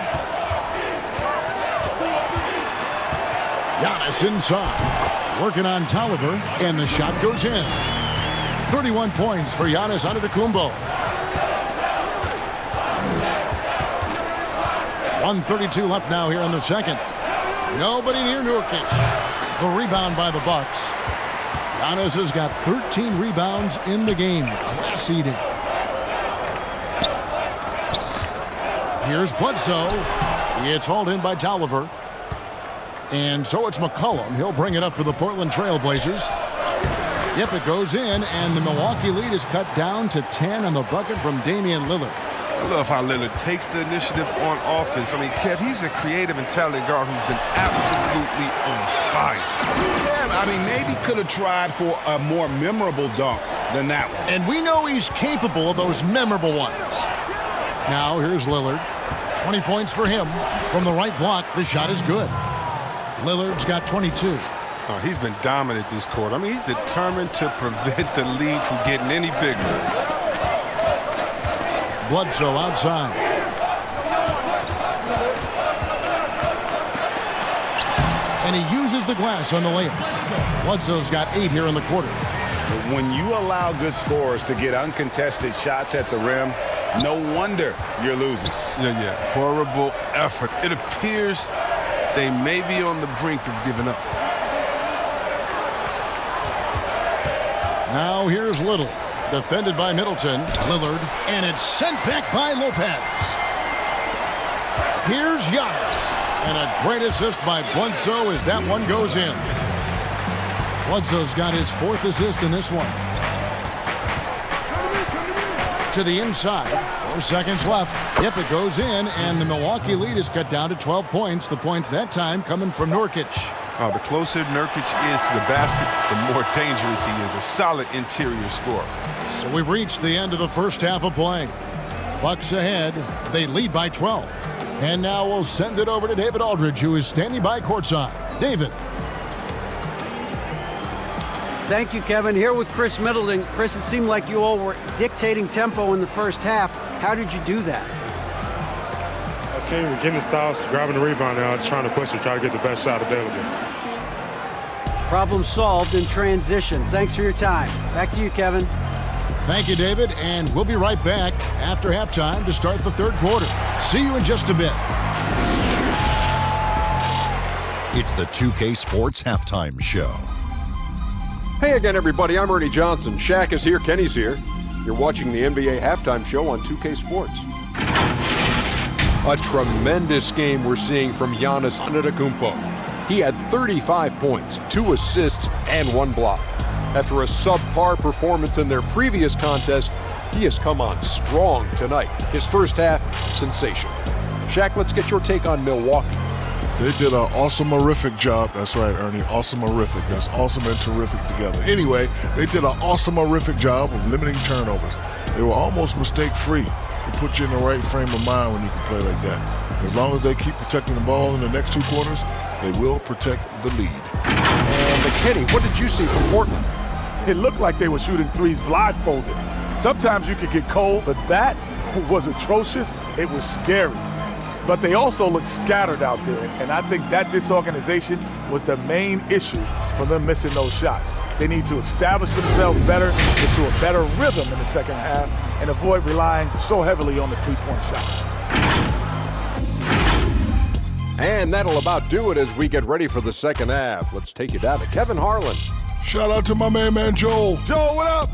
Giannis inside. Working on Tolliver. And the shot goes in. 31 points for Giannis Antetokounmpo. 1:32 left now here in the second. Nobody near Nurkic. The rebound by the Bucks. Giannis has got 13 rebounds in the game. Class eating. Here's Bledsoe. It's hauled in by Tolliver. And so it's McCollum. He'll bring it up for the Portland Trailblazers. Yep, it goes in, and the Milwaukee lead is cut down to 10 on the bucket from Damian Lillard. I love how Lillard takes the initiative on offense. I mean, Kev, he's a creative and talented guard who's been absolutely on fire. Yeah, I mean, maybe could have tried for a more memorable dunk than that one. And we know he's capable of those memorable ones. Now here's Lillard. 20 points for him. From the right block, the shot is good. Lillard's got 22. Oh, he's been dominant this quarter. I mean, he's determined to prevent the lead from getting any bigger. Bledsoe outside. And he uses the glass on the layup. Bledsoe's got 8 here in the quarter. When you allow good scorers to get uncontested shots at the rim, no wonder you're losing. Yeah. Horrible effort. It appears they may be on the brink of giving up. Now here's Little. Defended by Middleton. Lillard. And it's sent back by Lopez. Here's Giannis. And a great assist by Bledsoe as that one goes in. Bledsoe's got his 4th assist in this one. To the inside. 4 seconds left. Yep, it goes in, and the Milwaukee lead is cut down to 12 points. The points that time coming from Nurkic. Oh, the closer Nurkic is to the basket, the more dangerous he is. A solid interior scorer. So we've reached the end of the first half of play. Bucks ahead. They lead by 12. And now we'll send it over to David Aldridge, who is standing by courtside. David. Thank you, Kevin. Here with Chris Middleton. Chris, it seemed like you all were dictating tempo in the first half. How did you do that? Okay, we're getting the styles, grabbing the rebound now, just trying to push it, try to get the best shot available. Problem solved in transition. Thanks for your time. Back to you, Kevin. Thank you, David, and we'll be right back after halftime to start the third quarter. See you in just a bit. It's the 2K Sports Halftime Show. Hey again, everybody. I'm Ernie Johnson. Shaq is here. Kenny's here. You're watching the NBA Halftime Show on 2K Sports. A tremendous game we're seeing from Giannis Antetokounmpo. He had 35 points, 2 assists, and 1 block. After a subpar performance in their previous contest, he has come on strong tonight. His first half, sensational. Shaq, let's get your take on Milwaukee. They did an awesome-horrific job. That's right, Ernie. Awesome-horrific. That's awesome and terrific together. Anyway, they did an awesome-horrific job of limiting turnovers. They were almost mistake-free. It puts you in the right frame of mind when you can play like that. As long as they keep protecting the ball in the next 2 quarters, they will protect the lead. And McKinney, what did you see from Portland? It looked like they were shooting threes blindfolded. Sometimes you could get cold, but that was atrocious. It was scary. But they also looked scattered out there, and I think that disorganization was the main issue for them missing those shots. They need to establish themselves better, get to a better rhythm in the second half, and avoid relying so heavily on the three-point shot. And that'll about do it as we get ready for the second half. Let's take you down to Kevin Harlan. Shout out to my man Joel. Joel, what up?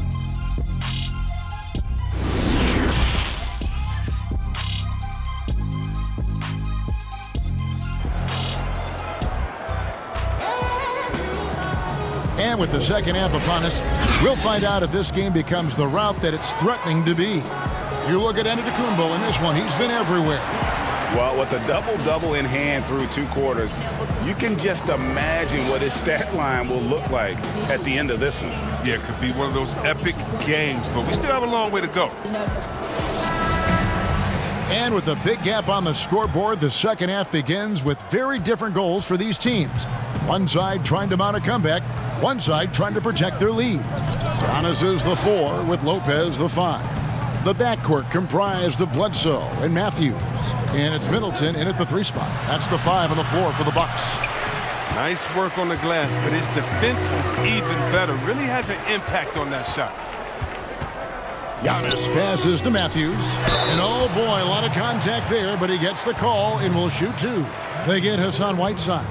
And with the second half upon us, we'll find out if this game becomes the route that it's threatening to be. You look at Antetokounmpo in this one. He's been everywhere. Well, with a double-double in hand through 2 quarters, you can just imagine what his stat line will look like at the end of this one. Yeah, it could be one of those epic games, but we still have a long way to go. And with a big gap on the scoreboard, the second half begins with very different goals for these teams. One side trying to mount a comeback, one side trying to protect their lead. Giannis is the 4 with Lopez the 5. The backcourt comprised of Bledsoe and Matthews. And it's Middleton in at the 3 spot. That's the 5 on the floor for the Bucks. Nice work on the glass, but his defense was even better. Really has an impact on that shot. Giannis passes to Matthews. And oh boy, a lot of contact there, but he gets the call and will shoot 2. They get Hassan Whiteside.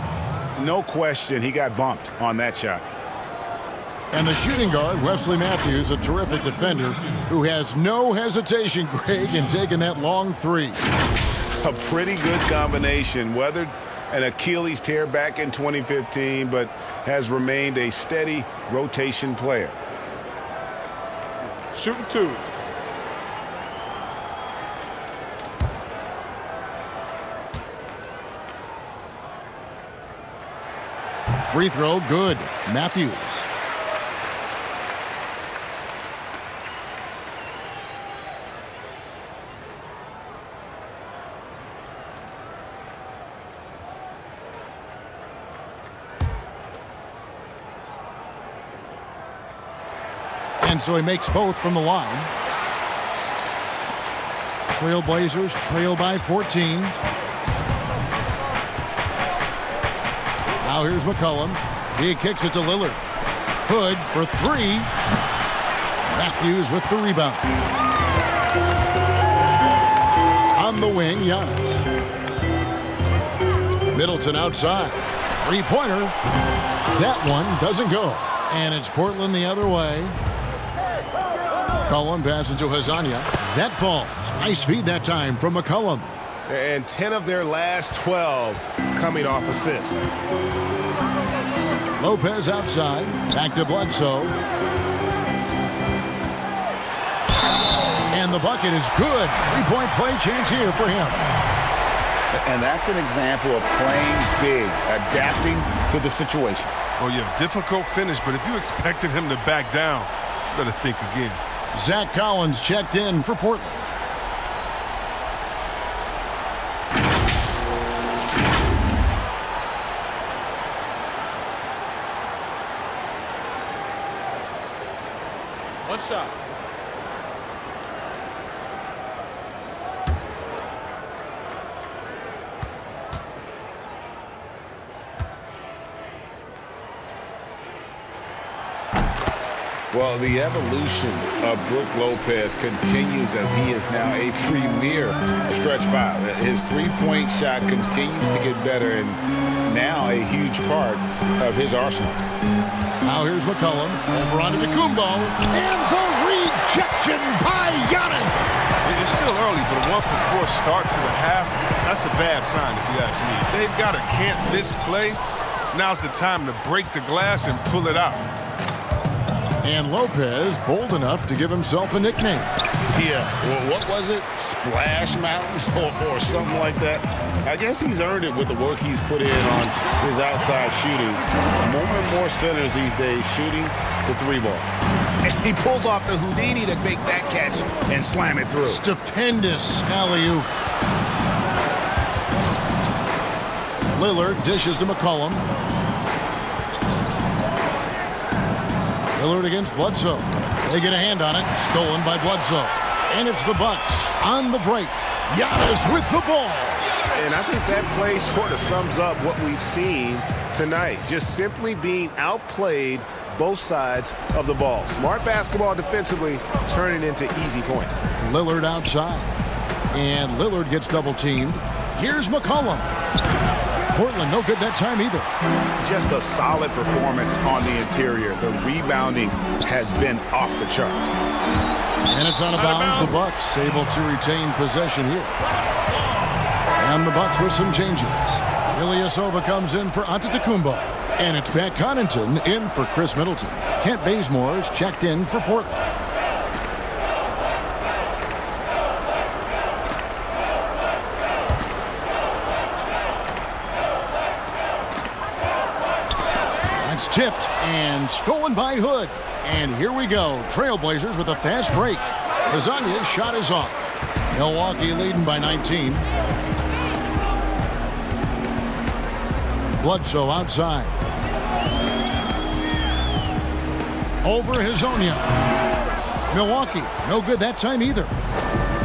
No question, he got bumped on that shot. And the shooting guard, Wesley Matthews, a terrific defender who has no hesitation, Greg, in taking that long 3. A pretty good combination. Weathered an Achilles tear back in 2015, but has remained a steady rotation player. Shooting 2. Free throw, good. Matthews. And so he makes both from the line. Trailblazers trail by 14. Now here's McCollum. He kicks it to Lillard. Hood for 3. Matthews with the rebound. On the wing, Giannis. Middleton outside. 3-pointer. That one doesn't go. And it's Portland the other way. McCollum passes to Hazania. That falls. Nice feed that time from McCollum. And 10 of their last 12 coming off assists. Lopez outside. Back to Bledsoe. And the bucket is good. 3-point play chance here for him. And that's an example of playing big, adapting to the situation. Oh, yeah, difficult finish, but if you expected him to back down, you better think again. Zach Collins checked in for Portland. One shot. Well, the evolution of Brook Lopez continues as he is now a premier stretch 5. His 3-point shot continues to get better and now a huge part of his arsenal. Now here's McCollum over onto Antetokounmpo, and the rejection by Giannis. It's still early, but a 1-for-4 start to the half, that's a bad sign if you ask me. If they've got a can't-miss play, now's the time to break the glass and pull it out. And Lopez bold enough to give himself a nickname. Yeah, well, what was it? Splash Mountain or something like that? I guess he's earned it with the work he's put in on his outside shooting. More and more centers these days shooting the 3-ball. And he pulls off the Houdini to make that catch and slam it through. Stupendous alley-oop. Lillard dishes to McCollum. Lillard against Bledsoe. They get a hand on it. Stolen by Bledsoe. And it's the Bucks on the break. Giannis with the ball. And I think that play sort of sums up what we've seen tonight. Just simply being outplayed both sides of the ball. Smart basketball defensively, turning into easy points. Lillard outside. And Lillard gets double-teamed. Here's McCollum. Portland no good that time either. Just a solid performance on the interior. The rebounding has been off the charts. And it's out of bounds. The Bucks able to retain possession here. And the Bucks with some changes. Ilyasova comes in for Antetokounmpo. And it's Pat Connaughton in for Chris Middleton. Kent Bazemore's checked in for Portland. That's tipped and stolen by Hood. And here we go. Trailblazers with a fast break. Lasagna's shot is off. Milwaukee leading by 19. Bledsoe outside. Over Hazonia. Milwaukee, no good that time either.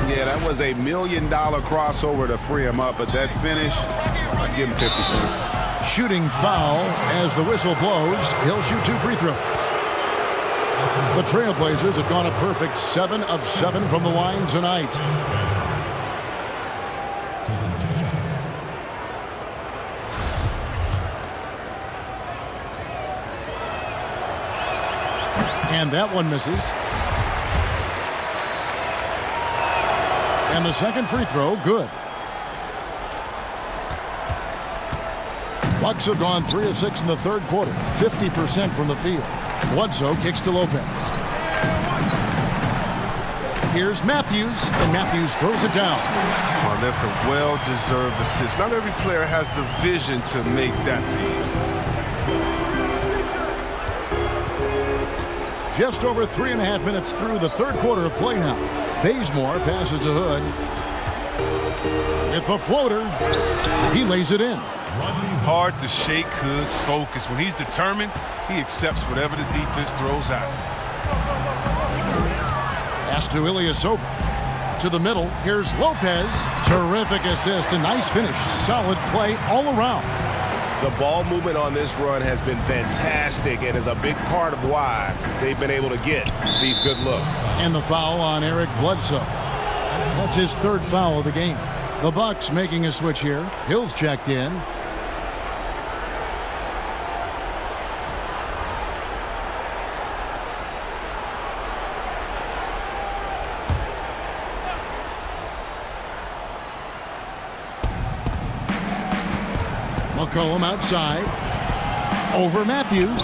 Yeah, that was $1 million crossover to free him up, but that finish, I'll give him 50 cents. Shooting foul as the whistle blows. He'll shoot 2 free throws. The Trailblazers have gone a perfect 7 of 7 from the line tonight. And that one misses. And the second free throw, good. Bucks have gone 3 of 6 in the third quarter, 50% from the field. Bledsoe kicks to Lopez. Here's Matthews, and Matthews throws it down. Well, that's a well-deserved assist. Not every player has the vision to make that feed. Just over 3.5 minutes through the third quarter of play now. Bazemore passes to Hood. With the floater, he lays it in. Hard to shake Hood's focus. When he's determined, he accepts whatever the defense throws at him. Pass to Ilyasova. To the middle, here's Lopez. Terrific assist, a nice finish. Solid play all around. The ball movement on this run has been fantastic and is a big part of why they've been able to get these good looks. And the foul on Eric Bledsoe. That's his third foul of the game. The Bucks making a switch here. Hill's checked in. McCollum outside. Over Matthews.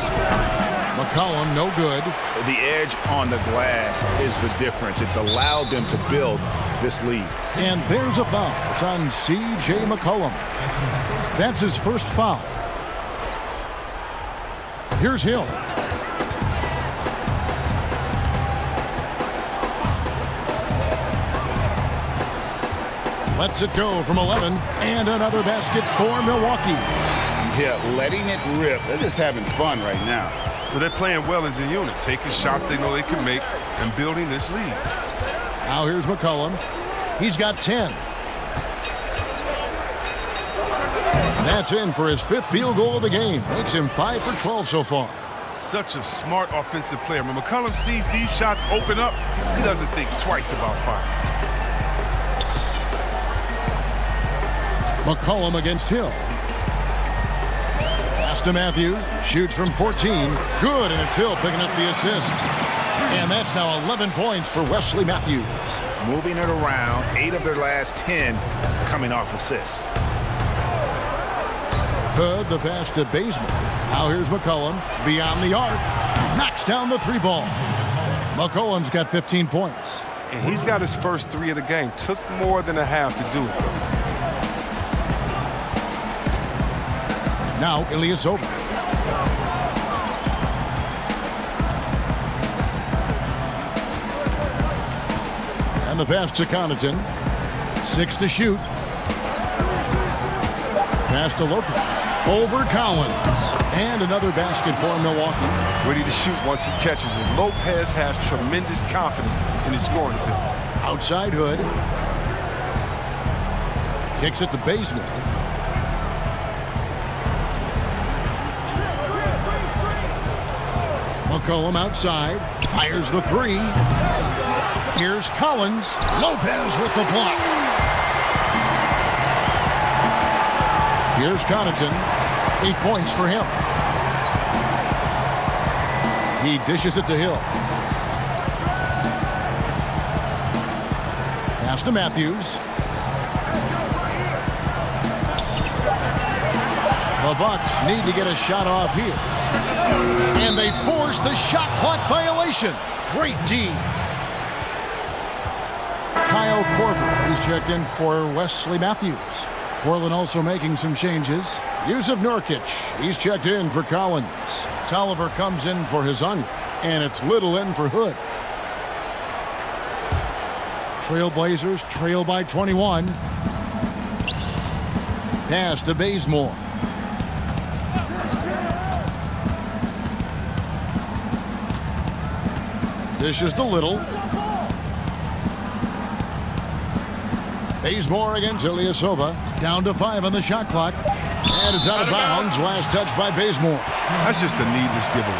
McCollum no good. The edge on the glass is the difference. It's allowed them to build this lead. And there's a foul. It's on C.J. McCollum. That's his first foul. Here's Hill. Lets it go from 11. And another basket for Milwaukee. Yeah, letting it rip. They're just having fun right now. But they're playing well as a unit, taking shots they know they can make and building this lead. Now here's McCollum. He's got 10. That's in for his 5th field goal of the game. Makes him 5 for 12 so far. Such a smart offensive player. When McCollum sees these shots open up, he doesn't think twice about firing. McCollum against Hill. Pass to Matthews. Shoots from 14. Good, and it's Hill picking up the assist. And that's now 11 points for Wesley Matthews. Moving it around, 8 of their last 10 coming off assists. Hood, the pass to Bazemore. Now here's McCollum. Beyond the arc. Knocks down the three ball. McCollum's got 15 points. And he's got his first 3 of the game. Took more than a half to do it. Now Ilyasova. And the pass to Connaughton. 6 to shoot. Pass to Lopez. Over Collins. And another basket for Milwaukee. Ready to shoot once he catches it. Lopez has tremendous confidence in his scoring ability. Outside Hood. Kicks it to Bazemore. McCollum outside. Fires the 3. Here's Collins. Lopez with the block. Here's Connaughton. 8 points for him. He dishes it to Hill. Pass to Matthews. The Bucks need to get a shot off here. And they force the shot clock violation. Great D. Kyle Korver, he's checked in for Wesley Matthews. Portland also making some changes. Yusuf Nurkic, he's checked in for Collins. Tolliver comes in for Hazonia. And it's Little in for Hood. Trailblazers trail by 21. Pass to Bazemore. Dishes to Little. Bazemore against Ilyasova. Down to 5 on the shot clock. And it's out of bounds. Last touch by Bazemore. That's just a needless giveaway.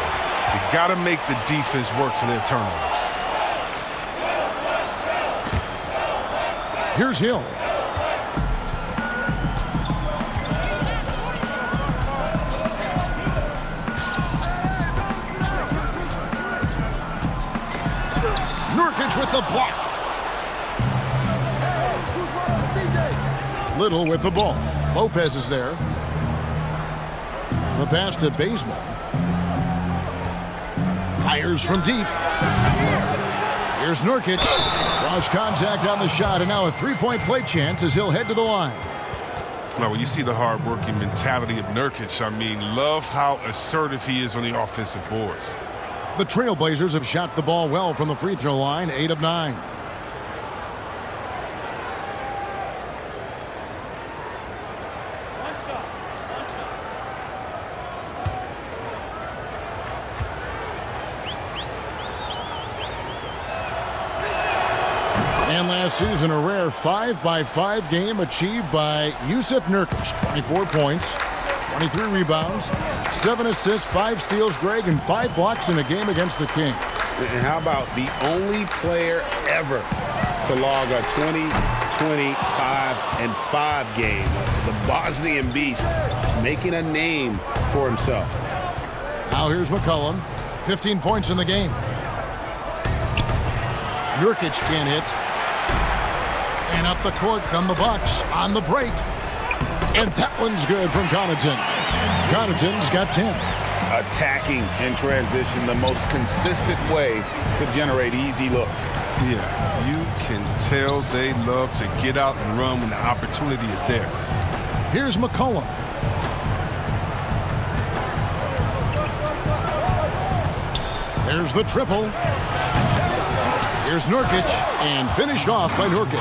You got to make the defense work for their turnovers. Here's Hill. Nurkic with the block. Little with the ball. Lopez is there. The pass to Bazemore. Fires from deep. Here's Nurkic. Draws contact on the shot, and now a three-point play chance as he'll head to the line. Well, when you see the hard-working mentality of Nurkic, I mean, love how assertive he is on the offensive boards. The Trailblazers have shot the ball well from the free throw line, 8 of 9. And last season, a rare 5-by-5 game achieved by Yusuf Nurkic. 24 points, 23 rebounds, 7 assists, 5 steals, Greg, and 5 blocks in a game against the Kings. And how about the only player ever to log a 20, 25, and 5 game? The Bosnian Beast making a name for himself. Now here's McCollum. 15 points in the game. Nurkic can't hit. And up the court come the Bucks on the break. And that one's good from Connaughton. Connaughton's got 10. Attacking in transition, the most consistent way to generate easy looks. Yeah, you can tell they love to get out and run when the opportunity is there. Here's McCollum. There's the triple. Here's Nurkic, and finished off by Nurkic.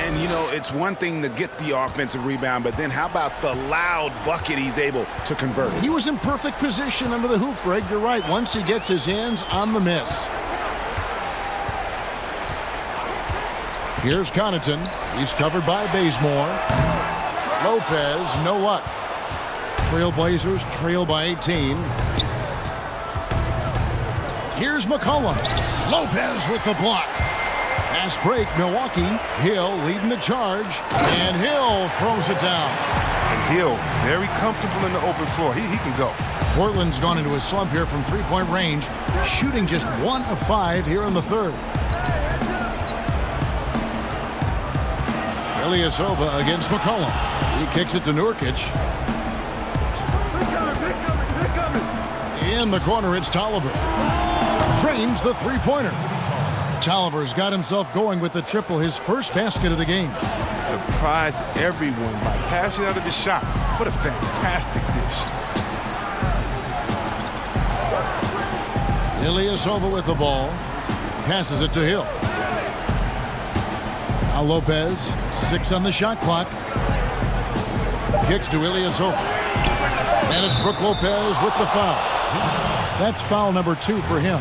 And, you know, it's one thing to get the offensive rebound, but then how about the loud bucket he's able to convert? He was in perfect position under the hoop, Greg. You're right, once he gets his hands on the miss. Here's Connaughton. He's covered by Bazemore. Lopez, no luck. Trailblazers trail by 18. Here's McCollum. Lopez with the block. Fast break, Milwaukee. Hill leading the charge. And Hill throws it down. And Hill, very comfortable in the open floor. He can go. Portland's gone into a slump here from three-point range, shooting just 1 of 5 here in the third. Ilyasova against McCollum. He kicks it to Nurkic. In the corner, it's Tolliver. Drains the three-pointer. Tolliver's got himself going with the triple, his first basket of the game. Surprised everyone by passing out of the shot. What a fantastic dish. Ilyasova with the ball. Passes it to Hill. Now Lopez, 6 on the shot clock. Kicks to Ilyasova. And it's Brook Lopez with the foul. That's foul number 2 for him.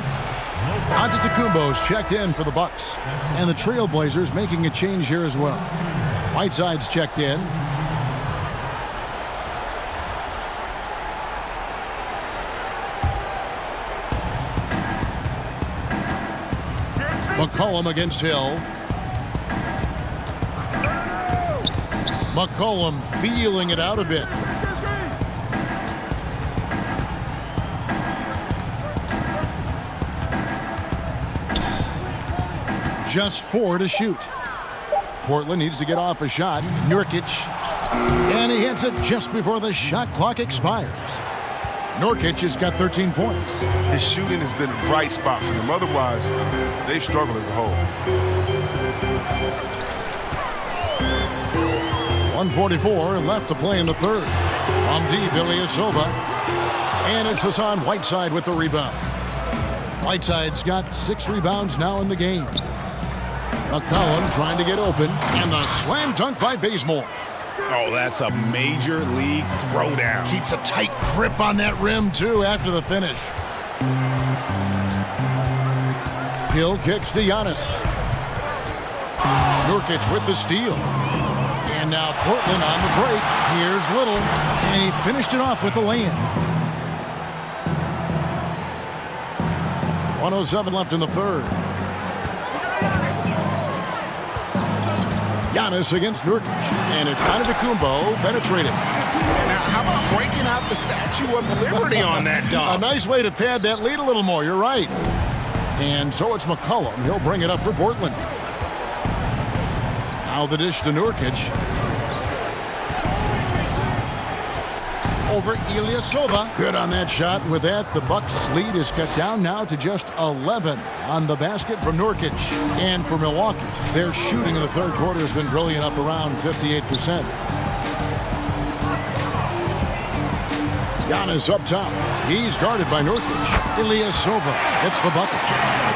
Antetokounmpo's checked in for the Bucks. And the Trailblazers making a change here as well. Whiteside's checked in. McCollum against Hill. McCollum feeling it out a bit. Just 4 to shoot. Portland needs to get off a shot. Nurkic. And he hits it just before the shot clock expires. Nurkic has got 13 points. His shooting has been a bright spot for them. Otherwise, they've struggled as a whole. 1:44 left to play in the third. From deep, Ilyasova. And it's Hassan Whiteside with the rebound. Whiteside's got 6 rebounds now in the game. McCollum trying to get open. And the slam dunk by Bazemore. Oh, that's a major league throwdown. Keeps a tight grip on that rim, too, after the finish. Hill kicks to Giannis. Nurkic with the steal. And now Portland on the break. Here's Little. And he finished it off with the lay-in. 1:07 left in the third. Giannis against Nurkic. And it's Antetokounmpo penetrated. Now, how about breaking out the Statue of Liberty on that dunk? A nice way to pad that lead a little more. You're right. And so it's McCollum. He'll bring it up for Portland. Now the dish to Nurkic. Over Ilyasova. Good on that shot. With that, the Bucks' lead is cut down now to just 11 on the basket from Nurkic. And for Milwaukee, their shooting in the third quarter has been brilliant, up around 58%. Giannis up top. He's guarded by Nurkic. Ilyasova hits the bucket.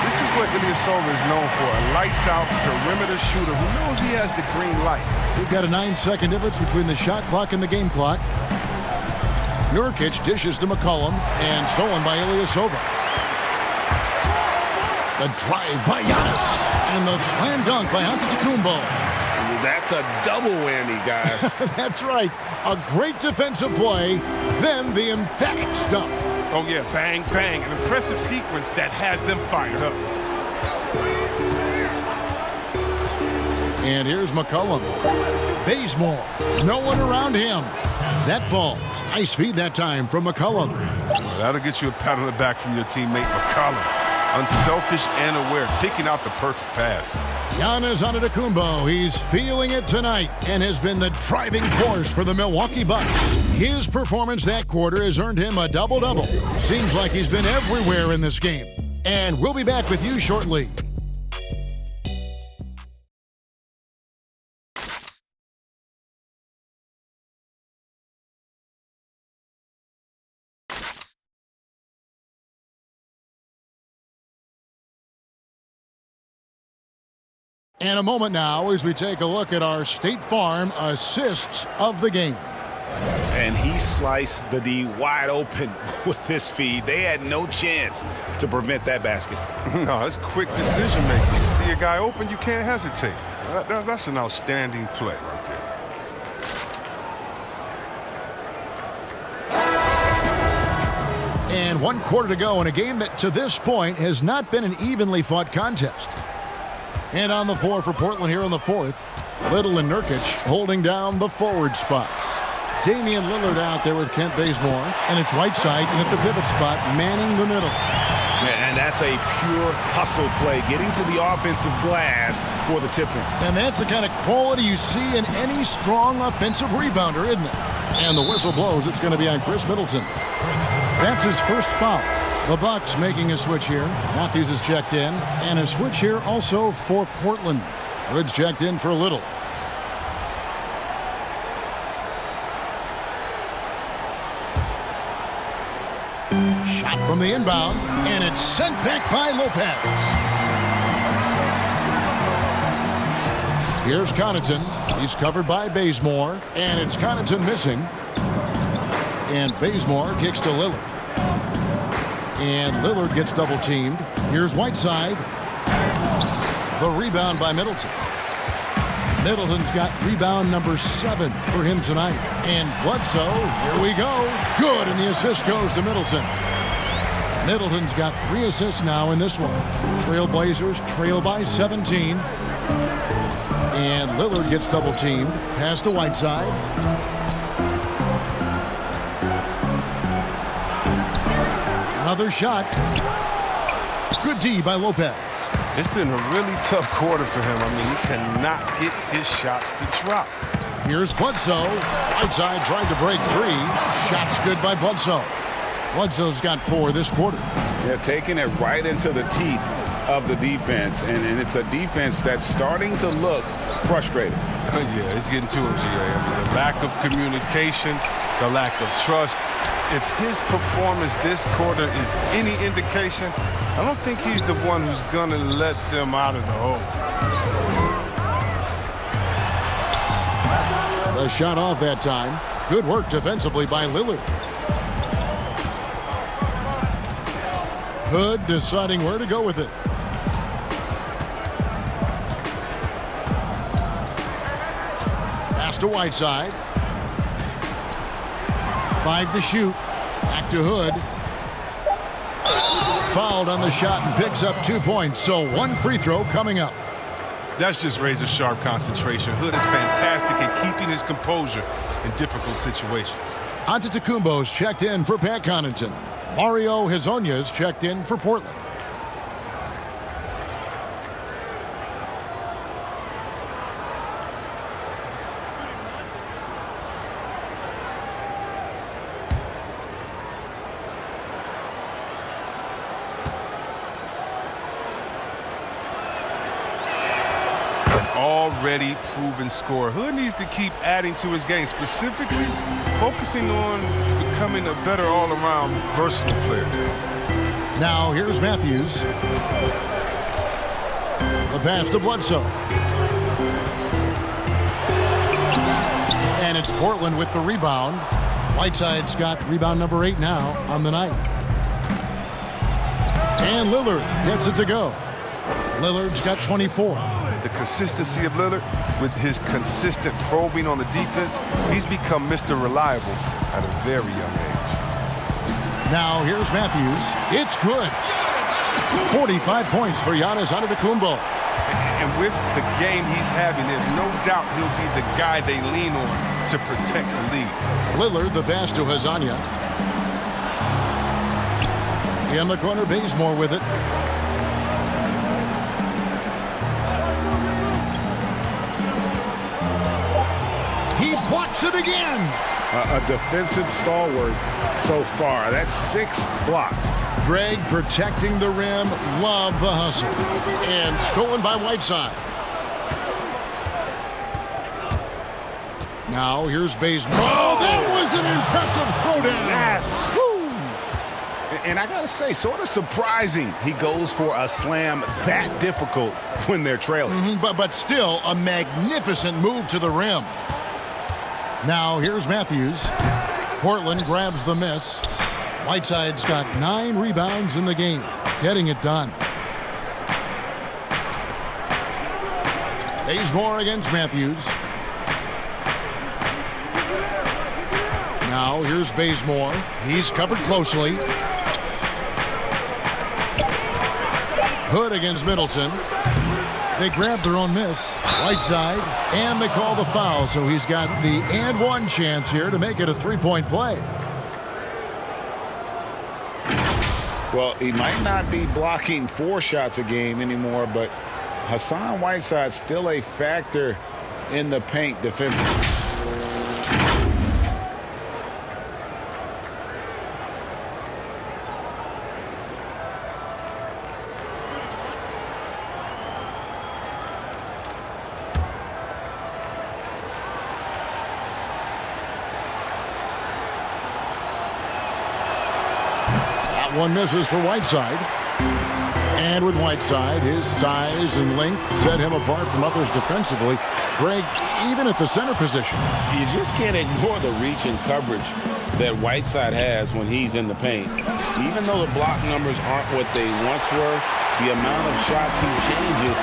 This is what Ilyasova is known for, a lights-out perimeter shooter who knows he has the green light. We've got a 9-second difference between the shot clock and the game clock. Nurkic dishes to McCollum and stolen by Ilyasova. The drive by Giannis and the slam dunk by Antetokounmpo. That's a double whammy, guys. That's right. A great defensive play, then the emphatic stuff. Oh, yeah, bang, bang. An impressive sequence that has them fired up. And here's McCollum. Bazemore. No one around him. That falls. Nice feed that time from McCollum. Well, that'll get you a pat on the back from your teammate, McCollum. Unselfish and aware, picking out the perfect pass. Giannis Antetokounmpo. He's feeling it tonight and has been the driving force for the Milwaukee Bucks. His performance that quarter has earned him a double-double. Seems like he's been everywhere in this game. And we'll be back with you shortly. And a moment now as we take a look at our State Farm assists of the game. And he sliced the D wide open with this feed. They had no chance to prevent that basket. No, it's quick decision making. You see a guy open, you can't hesitate. That's an outstanding play right there. And 1 quarter to go in a game that to this point has not been an evenly fought contest. And on the floor for Portland here in the fourth, Little and Nurkic holding down the forward spots. Damian Lillard out there with Kent Bazemore, and it's Whiteside in at the pivot spot, manning the middle. And that's a pure hustle play, getting to the offensive glass for the tip-in. And that's the kind of quality you see in any strong offensive rebounder, isn't it? And the whistle blows. It's going to be on Chris Middleton. That's his first foul. The Bucks making a switch here. Matthews is checked in. And a switch here also for Portland. Hood's checked in for Little. Shot from the inbound, and it's sent back by Lopez. Here's Connaughton. He's covered by Bazemore, and it's Connaughton missing. And Bazemore kicks to Lillard. And Lillard gets double-teamed. Here's Whiteside. The rebound by Middleton. Middleton's got rebound number 7 for him tonight. And Bledsoe, here we go. Good, and the assist goes to Middleton. Middleton's got 3 assists now in this one. Trailblazers trail by 17. And Lillard gets double-teamed. Pass to Whiteside. Another shot. Good D by Lopez. It's been a really tough quarter for him. I mean, he cannot get his shots to drop. Here's Bledsoe. Whiteside trying to break free. Shots good by Bledsoe. Bledsoe's got 4 this quarter. They're taking it right into the teeth of the defense, and it's a defense that's starting to look frustrated. Yeah, it's getting to him, GA. I mean, the lack of communication, the lack of trust. If his performance this quarter is any indication, I don't think he's the one who's going to let them out of the hole. The shot off that time. Good work defensively by Lillard. Hood deciding where to go with it. Pass to Whiteside. 5 to shoot. Back to Hood. Fouled on the shot and picks up 2 points. So 1 free throw coming up. That's just razor-sharp concentration. Hood is fantastic at keeping his composure in difficult situations. Antetokounmpo's checked in for Pat Connaughton. Mario Hezonja's checked in for Portland. Already proven scorer. Hood needs to keep adding to his game, specifically focusing on becoming a better all-around versatile player. Now here's Matthews. The pass to Bledsoe. And it's Portland with the rebound. Whiteside's got rebound number 8 now on the night. And Lillard gets it to go. Lillard's got 24. The consistency of Lillard with his consistent probing on the defense, he's become Mr. Reliable at a very young age. Now here's Matthews. It's good. 45 points for Giannis Antetokounmpo. And with the game he's having, there's no doubt he'll be the guy they lean on to protect the lead. Lillard, the pass to Hezonja. In the corner, Bazemore with it. He blocks it again. A defensive stalwart so far. That's 6 blocked. Greg protecting the rim. Love the hustle. And stolen by Whiteside. Now here's Bazemore. Oh, that was an impressive throwdown. Yes. And I got to say, sort of surprising he goes for a slam that difficult when they're trailing. But still a magnificent move to the rim. Now here's Matthews. Portland grabs the miss. Whiteside's got 9 rebounds in the game, getting it done. Bazemore against Matthews. Now here's Bazemore. He's covered closely. Hood against Middleton. They grab their own miss. Whiteside, and they call the foul, so he's got the and one chance here to make it a 3-point play. Well, he might not be blocking 4 shots a game anymore, but Hassan Whiteside's still a factor in the paint defensively. That one misses for Whiteside. And with Whiteside, his size and length set him apart from others defensively. Greg, even at the center position. You just can't ignore the reach and coverage that Whiteside has when he's in the paint. Even though the block numbers aren't what they once were, the amount of shots he changes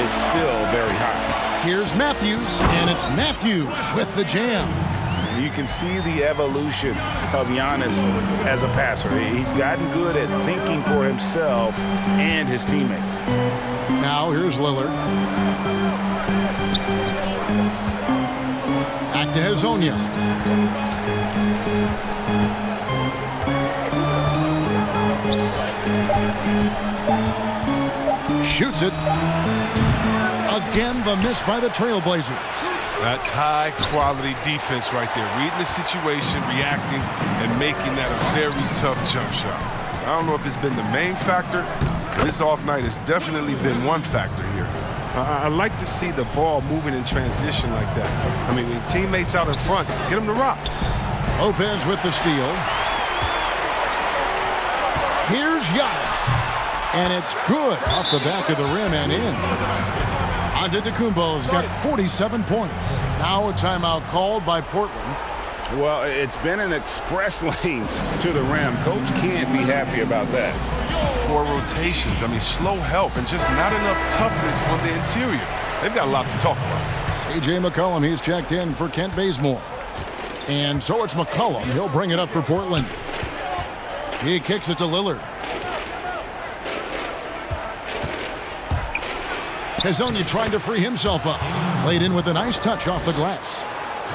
is still very high. Here's Matthews, and it's Matthews with the jam. You can see the evolution of Giannis as a passer. He's gotten good at thinking for himself and his teammates. Now here's Lillard. Back to Hazonia. Shoots it. Again, the miss by the Trailblazers. That's high-quality defense right there. Reading the situation, reacting, and making that a very tough jump shot. I don't know if it's been the main factor, but this off night has definitely been one factor here. I like to see the ball moving in transition like that. I mean, with teammates out in front, get them to rock. Lopez with the steal. Here's Giannis. And it's good off the back of the rim and in. Antetokounmpo's got 47 points. Now a timeout called by Portland. Well, it's been an express lane to the rim. Coach can't be happy about that. 4 rotations. I mean, slow help and just not enough toughness on the interior. They've got a lot to talk about. C.J. McCollum, he's checked in for Kent Bazemore. And so it's McCollum. He'll bring it up for Portland. He kicks it to Lillard. Hazonia trying to free himself up. Laid in with a nice touch off the glass.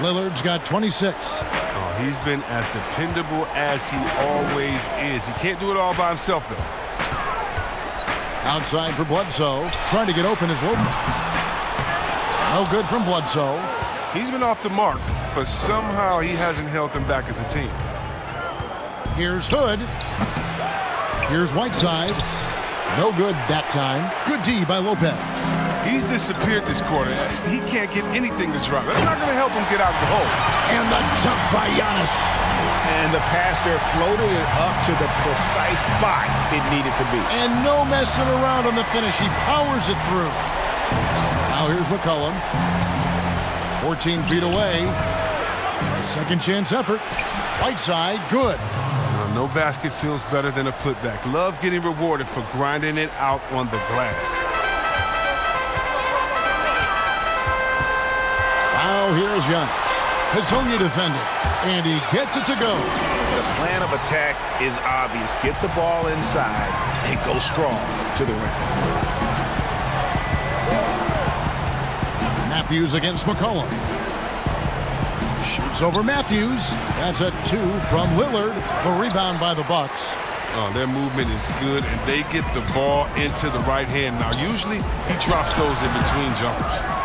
Lillard's got 26. Oh, he's been as dependable as he always is. He can't do it all by himself, though. Outside for Bledsoe. Trying to get open as Lopez. No good from Bledsoe. He's been off the mark, but somehow he hasn't held them back as a team. Here's Hood. Here's Whiteside. No good that time. Good D by Lopez. He's disappeared this quarter. He can't get anything to drop. That's not going to help him get out of the hole. And the dunk by Giannis. And the passer floated it up to the precise spot it needed to be. And no messing around on the finish. He powers it through. Now here's McCollum. 14 feet away. A second chance effort. Whiteside, good. No basket feels better than a putback. Love getting rewarded for grinding it out on the glass. Now here's Giannis. Hazonia defending, and he gets it to go. The plan of attack is obvious. Get the ball inside and go strong to the rim. Matthews against McCollum. Shoots over Matthews. That's a 2 from Lillard. The rebound by the Bucks. Oh, their movement is good, and they get the ball into the right hand. Now, usually he drops those in between jumpers.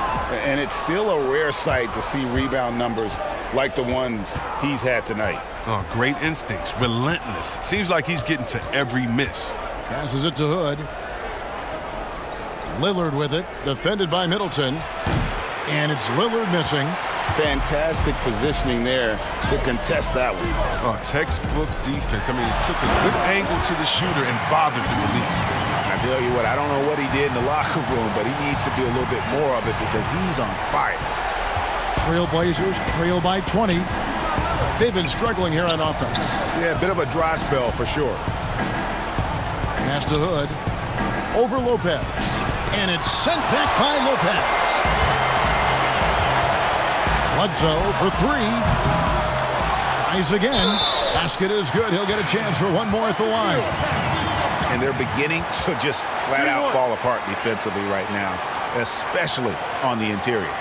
And it's still a rare sight to see rebound numbers like the ones he's had tonight. Oh, great instincts, relentless. Seems like he's getting to every miss. Passes it to Hood. Lillard with it, defended by Middleton. And it's Lillard missing. Fantastic positioning there to contest that one. Oh, textbook defense. I mean, it took a good angle to the shooter and bothered the release. I tell you what, I don't know what he did in the locker room, but he needs to do a little bit more of it because he's on fire. Trailblazers trail by 20. They've been struggling here on offense. Yeah, a bit of a dry spell for sure. Pass to Hood. Over Lopez. And it's sent back by Lopez. Bledsoe for 3. Tries again. Basket is good. He'll get a chance for one more at the line. And they're beginning to just flat out fall apart defensively right now, especially on the interior.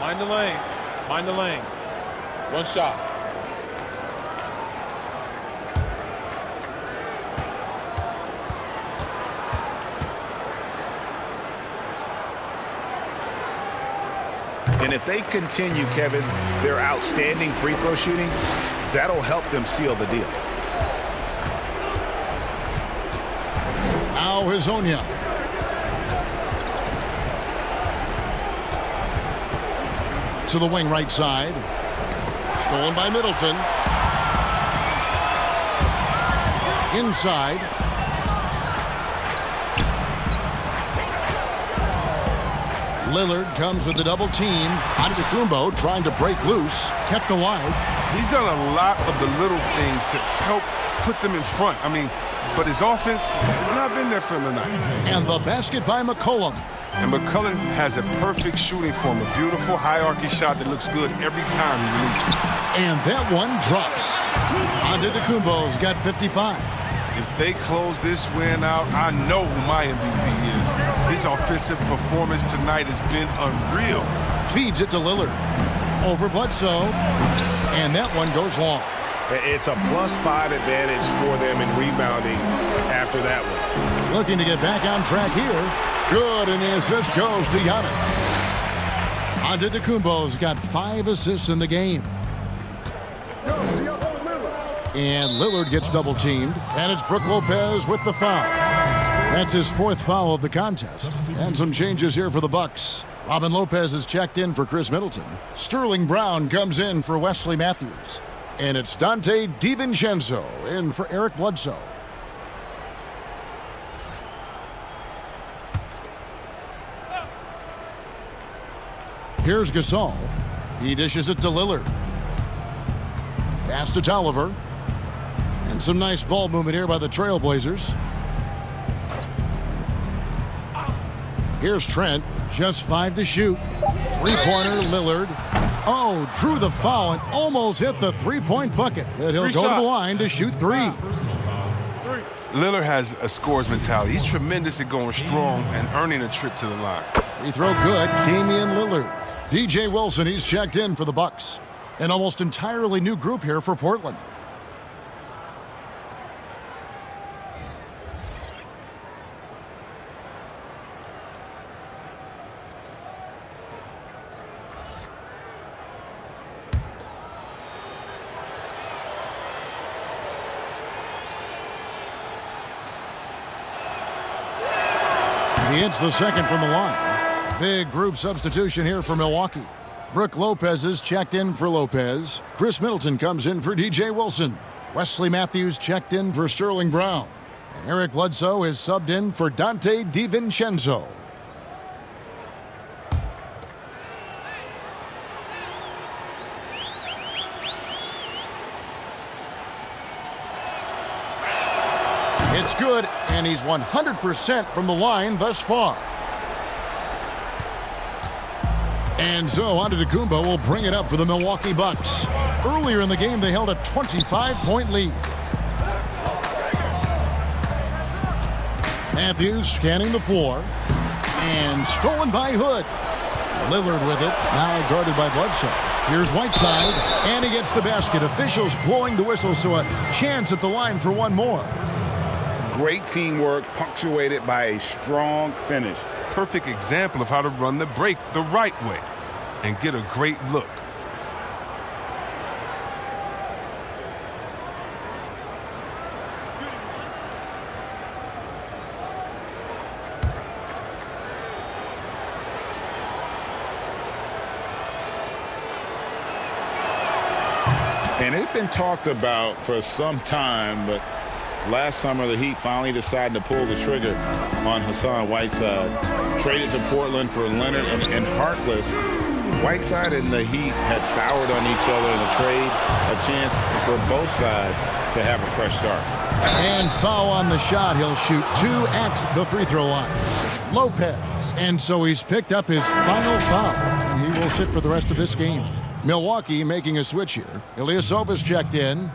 Mind the lanes. Mind the lanes. One shot. And if they continue, Kevin, their outstanding free throw shooting, that'll help them seal the deal. Hezonja. To the wing right side. Stolen by Middleton. Inside. Lillard comes with the double team. Antetokounmpo trying to break loose. Kept alive. He's done a lot of the little things to help put them in front. I mean, but his offense has not been there for him tonight. And the basket by McCollum. And McCollum has a perfect shooting form. A beautiful high-arcing shot that looks good every time he releases. And that one drops. Antetokounmpo's got 55. If they close this win out, I know who my MVP is. His offensive performance tonight has been unreal. Feeds it to Lillard. Over Bledsoe. And that one goes long. It's a +5 advantage for them in rebounding after that one. Looking to get back on track here. Good, and the assist goes to Giannis. Antetokounmpo's got 5 assists in the game. And Lillard gets double-teamed. And it's Brook Lopez with the foul. That's his 4th foul of the contest. And some changes here for the Bucks. Robin Lopez is checked in for Chris Middleton. Sterling Brown comes in for Wesley Matthews. And it's Dante DiVincenzo in for Eric Bledsoe. Here's Gasol. He dishes it to Lillard. Pass to Tolliver. And some nice ball movement here by the Trailblazers. Here's Trent. Just 5 to shoot. Three-pointer, Lillard. Oh, drew the foul and almost hit the three-point bucket. But he'll go to the line to shoot 3. Lillard has a scorer's mentality. He's tremendous at going strong and earning a trip to the line. Free throw good. Damian Lillard. DJ Wilson, he's checked in for the Bucks. An almost entirely new group here for Portland. He hits the second from the line. Big group substitution here for Milwaukee. Brook Lopez is checked in for Lopez. Chris Middleton comes in for DJ Wilson. Wesley Matthews checked in for Sterling Brown. And Eric Bledsoe is subbed in for Dante DiVincenzo. It's good, and he's 100% from the line thus far. And so Antetokounmpo will bring it up for the Milwaukee Bucks. Earlier in the game, they held a 25-point lead. Matthews scanning the floor. And stolen by Hood. Lillard with it, now guarded by Bledsoe. Here's Whiteside, and he gets the basket. Officials blowing the whistle, so a chance at the line for one more. Great teamwork, punctuated by a strong finish. Perfect example of how to run the break the right way and get a great look. And it's been talked about for some time, but last summer, the Heat finally decided to pull the trigger on Hassan Whiteside. Traded to Portland for Leonard and Harkless. Whiteside and the Heat had soured on each other in the trade. A chance for both sides to have a fresh start. And foul on the shot. He'll shoot 2 at the free throw line. Lopez. And so he's picked up his final foul. And he will sit for the rest of this game. Milwaukee making a switch here. Ilyasova's checked in.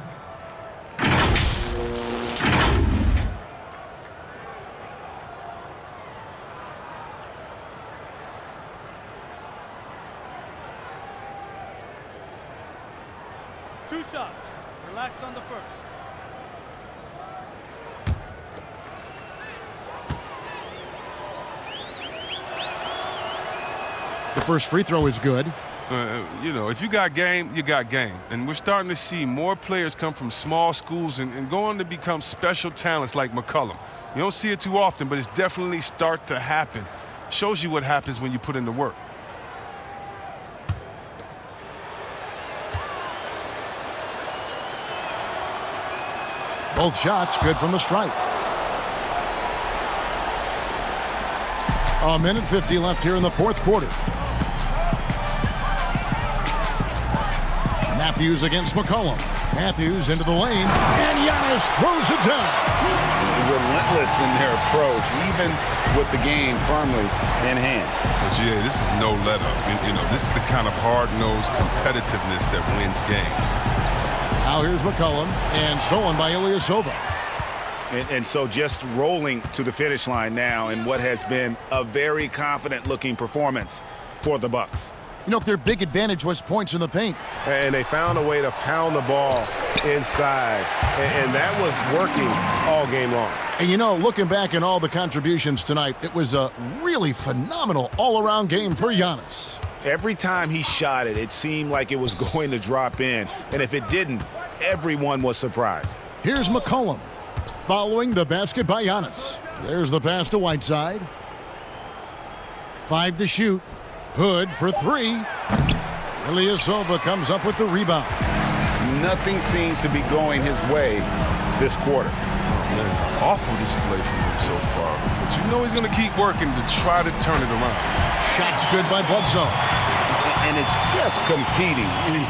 Two shots. Relax on the first. The first free throw is good. You know, if you got game, you got game. And we're starting to see more players come from small schools and go on to become special talents like McCollum. You don't see it too often, but it's definitely start to happen. Shows you what happens when you put in the work. Both shots good from the stripe. 1:50 left here in the fourth quarter. Matthews against McCollum. Matthews into the lane, and Giannis throws it down. Relentless in their approach, even with the game firmly in hand. But GA, this is no let-up. You know, this is the kind of hard-nosed competitiveness that wins games. Now here's McCollum, and stolen by Ilyasova. And so just rolling to the finish line now in what has been a very confident-looking performance for the Bucks. You know, their big advantage was points in the paint. And they found a way to pound the ball inside. And that was working all game long. And, you know, looking back at all the contributions tonight, it was a really phenomenal all-around game for Giannis. Every time he shot it, it seemed like it was going to drop in. And if it didn't, everyone was surprised. Here's McCollum following the basket by Giannis. There's the pass to Whiteside. 5 to shoot. Hood for 3. Ilyasova comes up with the rebound. Nothing seems to be going his way this quarter. Man, awful display from him so far. But you know he's going to keep working to try to turn it around. Shot's good by Bledsoe. And it's just competing.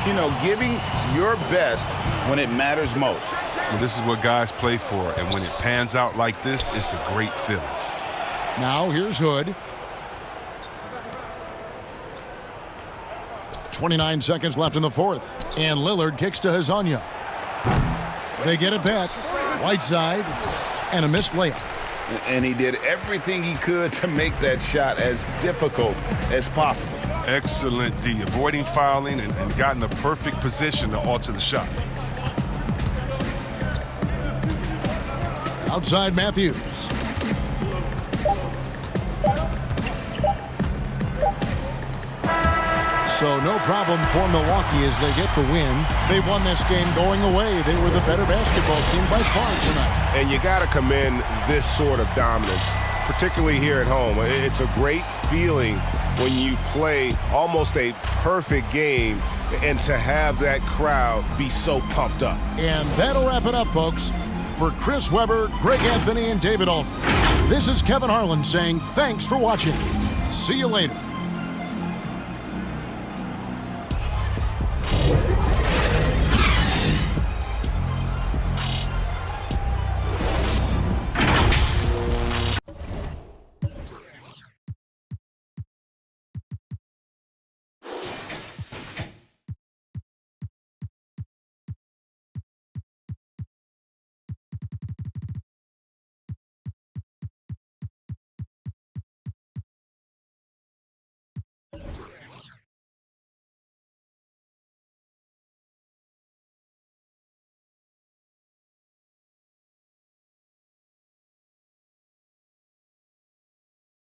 You know, giving your best when it matters most. Well, this is what guys play for. And when it pans out like this, it's a great feeling. Now here's Hood. 29 seconds left in the fourth. And Lillard kicks to Hezonja. They get it back. Whiteside. And a missed layup. And he did everything he could to make that shot as difficult as possible. Excellent D. Avoiding fouling and got in the perfect position to alter the shot. Outside Matthews. So no problem for Milwaukee as they get the win. They won this game going away. They were the better basketball team by far tonight. And you got to commend this sort of dominance, particularly here at home. It's a great feeling when you play almost a perfect game and to have that crowd be so pumped up. And that'll wrap it up, folks. For Chris Webber, Greg Anthony, and David Aldridge, this is Kevin Harlan saying thanks for watching. See you later.